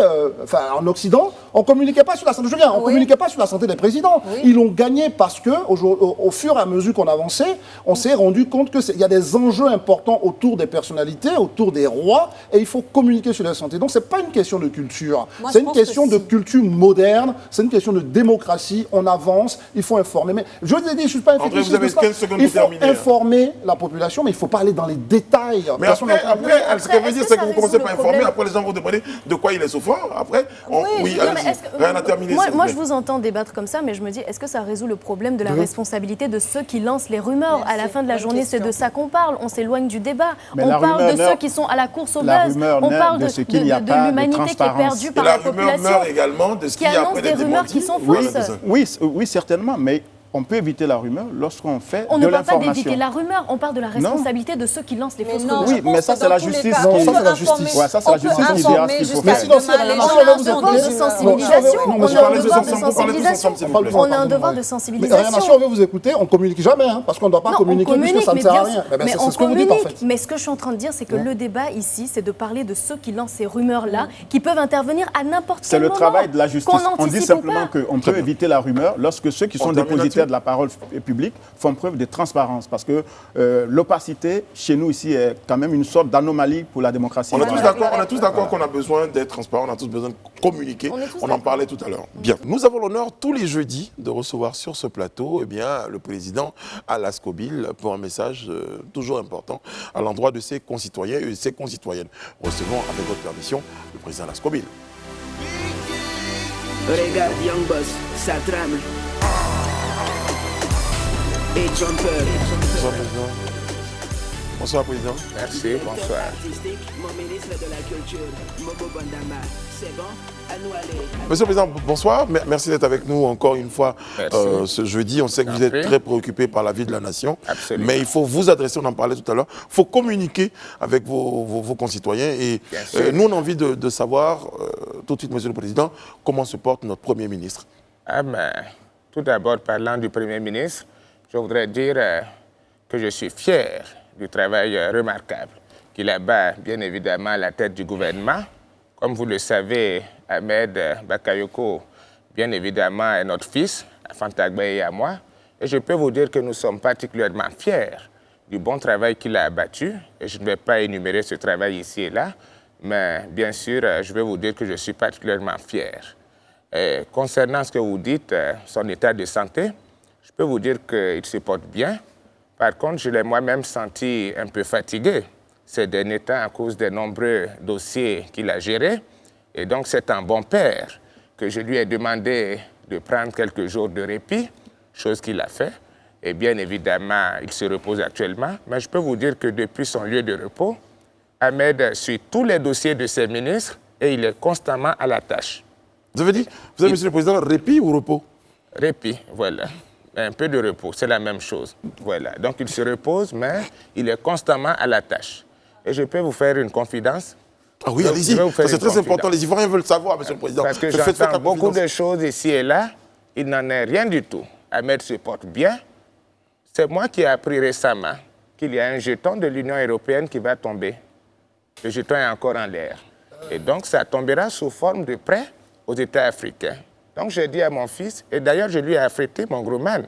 en Occident, on ne communiquait pas sur la santé. Je viens, on communiquait pas sur la santé des présidents. Ils l'ont gagné parce que, au fur et à mesure qu'on avançait, on s'est rendu compte qu'il y a des enjeux importants autour des personnalités, autour des rois, et il faut communiquer sur la santé. Donc, ce n'est pas une question de culture. C'est une question de culture moderne, c'est une question de démocratie. On avance, il faut informer. Mais je vous ai dit, je ne suis pas un fétichiste de ça. Il faut informer la population, mais il ne faut pas aller dans les détails.
Mais après, ce que veut dire, c'est que vous commencez par informer, après les gens vont demander de quoi il est souffrant. Après, rien à terminer.
Moi, je vous entends débattre comme ça, mais je me dis, est-ce que ça résout le problème de la responsabilité de ceux qui lancent les rumeurs? À la fin de la journée, c'est de ça qu'on parle. On s'éloigne du débat. On parle de ceux qui sont à la course au buzz. On parle de l'humanité qui est perdue par la population.
La rumeur meurt également de ce qu'il y a après les
rumeurs qui sont fausses.
Oui, certainement, mais on peut éviter la rumeur lorsqu'on fait
on
de
l'information. On ne parle pas d'éviter
l'information.
la rumeur, on parle de la responsabilité de ceux qui lancent les fausses rumeurs.
Oui, mais ça, c'est la justice.
Non, ça, c'est la justice.
Ouais, ça, c'est la justice qui dira ce qu'il faut faire.
On a un devoir de sensibilisation.
Si on veut vous écouter, on ne communique jamais, parce qu'on ne doit pas communiquer puisque ça ne sert à rien.
Mais
c'est ce que vous dites, en fait.
Mais ce que je suis en train de dire, c'est que le débat ici, c'est de parler de ceux qui lancent ces rumeurs-là, qui peuvent intervenir à n'importe quel moment.
C'est le travail de la justice. On dit simplement qu'on peut éviter la rumeur lorsque ceux qui sont dépositaires de la parole publique font preuve de transparence. Parce que l'opacité, chez nous ici, est quand même une sorte d'anomalie pour la démocratie.
On est tous d'accord qu'on a besoin d'être transparent, on a tous besoin de communiquer. On en parlait tout à l'heure. Bien. Nous avons l'honneur tous les jeudis de recevoir sur ce plateau le président Alascobil pour un message toujours important à l'endroit de ses concitoyens et de ses concitoyennes. Recevons avec votre permission le président Alascobil.
Regarde Young Boss, ça tremble. Et Jumper.
Bonsoir, président.
Merci, bonsoir.
Artistique, mon ministre de la Culture, Mobo Bandama. C'est bon? À nous aller.
Monsieur le Président, bonsoir. Merci d'être avec nous encore une fois ce jeudi. On sait que vous êtes très préoccupé par la vie de la nation.
Absolument.
Mais il faut vous adresser, on en parlait tout à l'heure, il faut communiquer avec vos concitoyens. Et nous, on a envie de savoir, tout de suite, Monsieur le Président, comment se porte notre Premier ministre.
Tout d'abord, parlant du Premier ministre, je voudrais dire que je suis fier du travail remarquable qu'il abat, bien évidemment, à la tête du gouvernement. Comme vous le savez, Ahmed Bakayoko, bien évidemment, est notre fils, Fantagbe et à moi. Et je peux vous dire que nous sommes particulièrement fiers du bon travail qu'il a abattu. Et je ne vais pas énumérer ce travail ici et là, mais bien sûr, je vais vous dire que je suis particulièrement fier. Et concernant ce que vous dites, son état de santé, je peux vous dire qu'il se porte bien. Par contre, je l'ai moi-même senti un peu fatigué ces derniers temps à cause des nombreux dossiers qu'il a gérés. Et donc, c'est un bon père que je lui ai demandé de prendre quelques jours de répit, chose qu'il a fait. Et bien évidemment, il se repose actuellement. Mais je peux vous dire que depuis son lieu de repos, Ahmed suit tous les dossiers de ses ministres et il est constamment à la tâche.
Vous avez dit, Monsieur le Président, répit ou repos?
Répit, voilà. Un peu de repos, c'est la même chose. Voilà. Donc, il se repose, mais il est constamment à la tâche. Et je peux vous faire une confidence.
Ah oui, allez-y. C'est très important. Les Ivoiriens veulent savoir, Monsieur le Président.
Parce que j'entends beaucoup de choses ici et là. Il n'en est rien du tout. Ahmed se porte bien. C'est moi qui ai appris récemment qu'il y a un jeton de l'Union européenne qui va tomber. Le jeton est encore en l'air. Et donc, ça tombera sous forme de prêt aux États africains. Donc, j'ai dit à mon fils, et d'ailleurs, je lui ai affrété mon gros man.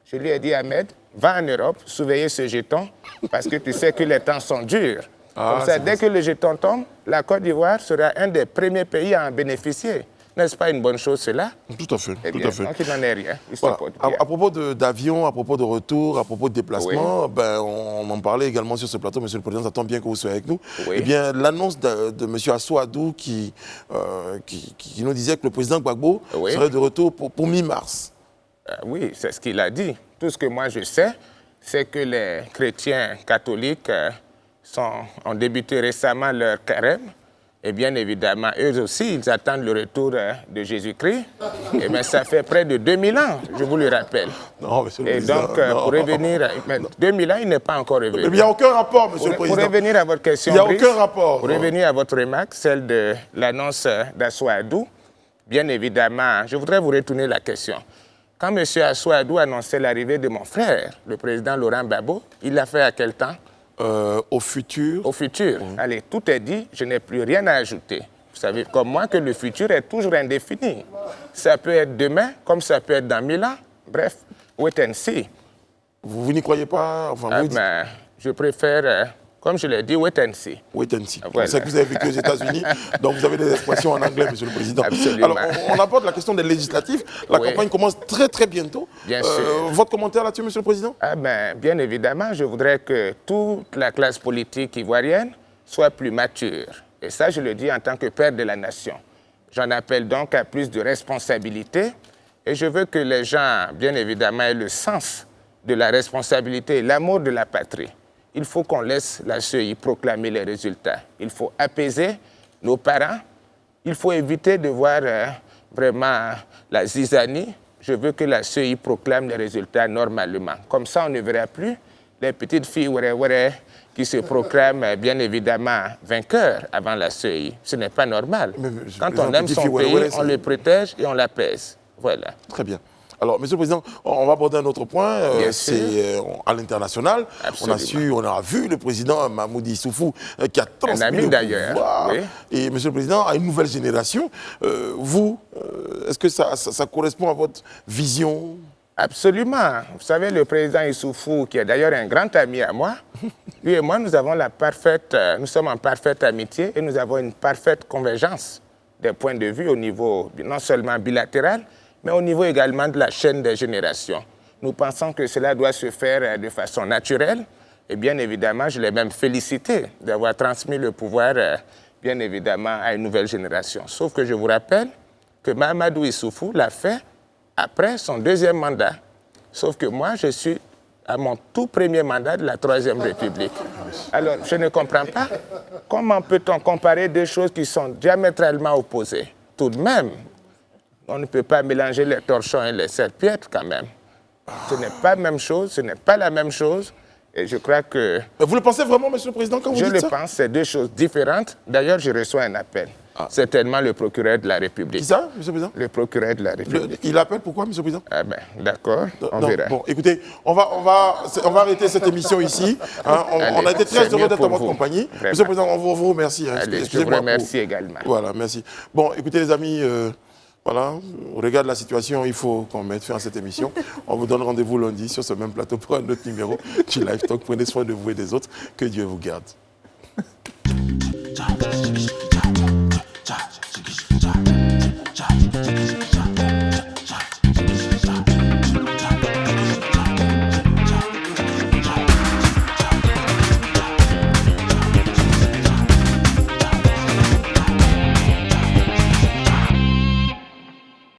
Je lui ai dit, Ahmed, va en Europe, surveiller ce jeton, parce que tu sais que les temps sont durs. Comme ça, dès que le jeton tombe, la Côte d'Ivoire sera un des premiers pays à en bénéficier. N'est-ce pas une bonne chose, cela?
Tout à fait.
Tout à fait. Donc, il n'en est rien.
Voilà. À propos d'avion, à propos de retour, à propos de déplacement, on en parlait également sur ce plateau, Monsieur le Président, ça tombe bien que vous soyez avec nous. Eh bien, l'annonce de M. Assou Adou qui nous disait que le président Gbagbo serait de retour pour mi-mars.
Oui, c'est ce qu'il a dit. Tout ce que moi je sais, c'est que les chrétiens catholiques ont débuté récemment leur carême. Et bien évidemment, eux aussi, ils attendent le retour de Jésus-Christ. Et bien, ça fait près de 2000 ans, je vous le rappelle.
Non, monsieur le
Et
président,
donc, pour revenir, 2000 ans, il n'est pas encore revenu.
Il n'y a aucun rapport, monsieur le président.
Pour revenir à votre question,
il n'y a
Brice,
aucun rapport.
Pour revenir à votre remarque, celle de l'annonce d'Assoadou, bien évidemment, je voudrais vous retourner la question. Quand M. Assoadou annonçait l'arrivée de mon frère, le président Laurent Gbagbo, il l'a fait à quel temps?
Au futur.
Au futur. Allez, tout est dit, je n'ai plus rien à ajouter. Vous savez comme moi que le futur est toujours indéfini. Ça peut être demain, comme ça peut être dans 1000 ans. Bref, wait and see.
Vous n'y croyez pas enfin,
je préfère, comme je l'ai dit, wait and see.
Wait and see.
Voilà.
C'est que vous avez vécu aux États-Unis, donc vous avez des expressions en anglais, monsieur le président.
Absolument.
Alors, on aborde la question des législatives. La campagne commence très, très bientôt.
Bien sûr.
Votre commentaire là-dessus, monsieur le président?
Bien évidemment, je voudrais que toute la classe politique ivoirienne soit plus mature. Et ça, je le dis en tant que père de la nation. J'en appelle donc à plus de responsabilité. Et je veux que les gens, bien évidemment, aient le sens de la responsabilité et l'amour de la patrie. Il faut qu'on laisse la CEI proclamer les résultats. Il faut apaiser nos parents. Il faut éviter de voir vraiment la zizanie. Je veux que la CEI proclame les résultats normalement. Comme ça, on ne verra plus les petites filles qui se proclament bien évidemment vainqueurs avant la CEI. Ce n'est pas normal. Quand on aime son pays, on le protège et on l'apaise. Voilà.
Très bien. Alors, monsieur le président, on va aborder un autre point. C'est à l'international. On a vu le président Mahamoudi Issoufou qui a transmis
un ami d'ailleurs. Oui.
Et monsieur le président, à une nouvelle génération. Vous, est-ce que ça correspond à votre vision?
Absolument. Vous savez, le président Issoufou, qui est d'ailleurs un grand ami à moi, lui et moi, nous sommes en parfaite amitié et nous avons une parfaite convergence des points de vue au niveau non seulement bilatéral, mais au niveau également de la chaîne des générations. Nous pensons que cela doit se faire de façon naturelle. Et bien évidemment, je l'ai même félicité d'avoir transmis le pouvoir, bien évidemment, à une nouvelle génération. Sauf que je vous rappelle que Mahamadou Issoufou l'a fait après son deuxième mandat. Sauf que moi, je suis à mon tout premier mandat de la Troisième République. Alors, je ne comprends pas comment peut-on comparer deux choses qui sont diamétralement opposées. Tout de même, on ne peut pas mélanger les torchons et les serpillères quand même. Ce n'est pas la même chose, ce n'est pas la même chose. Et je crois que...
Mais vous le pensez vraiment, monsieur le président, quand vous dites ça?
Je le pense, c'est deux choses différentes. D'ailleurs, je reçois un appel. Certainement le procureur de la République.
Qui ça, monsieur le président?
Le procureur de la République.
Il appelle pourquoi, monsieur le président?
D'accord, on verra.
Bon, écoutez, on va arrêter cette émission ici. On a été très heureux d'être en votre compagnie.
Vraiment.
Monsieur le président, on vous remercie.
Allez, je vous remercie également.
Voilà, merci. Bon, écoutez les amis, voilà, au regard de la situation, il faut qu'on mette fin à cette émission. On vous donne rendez-vous lundi sur ce même plateau pour un autre numéro du Live Talk. Prenez soin de vous et des autres. Que Dieu vous garde.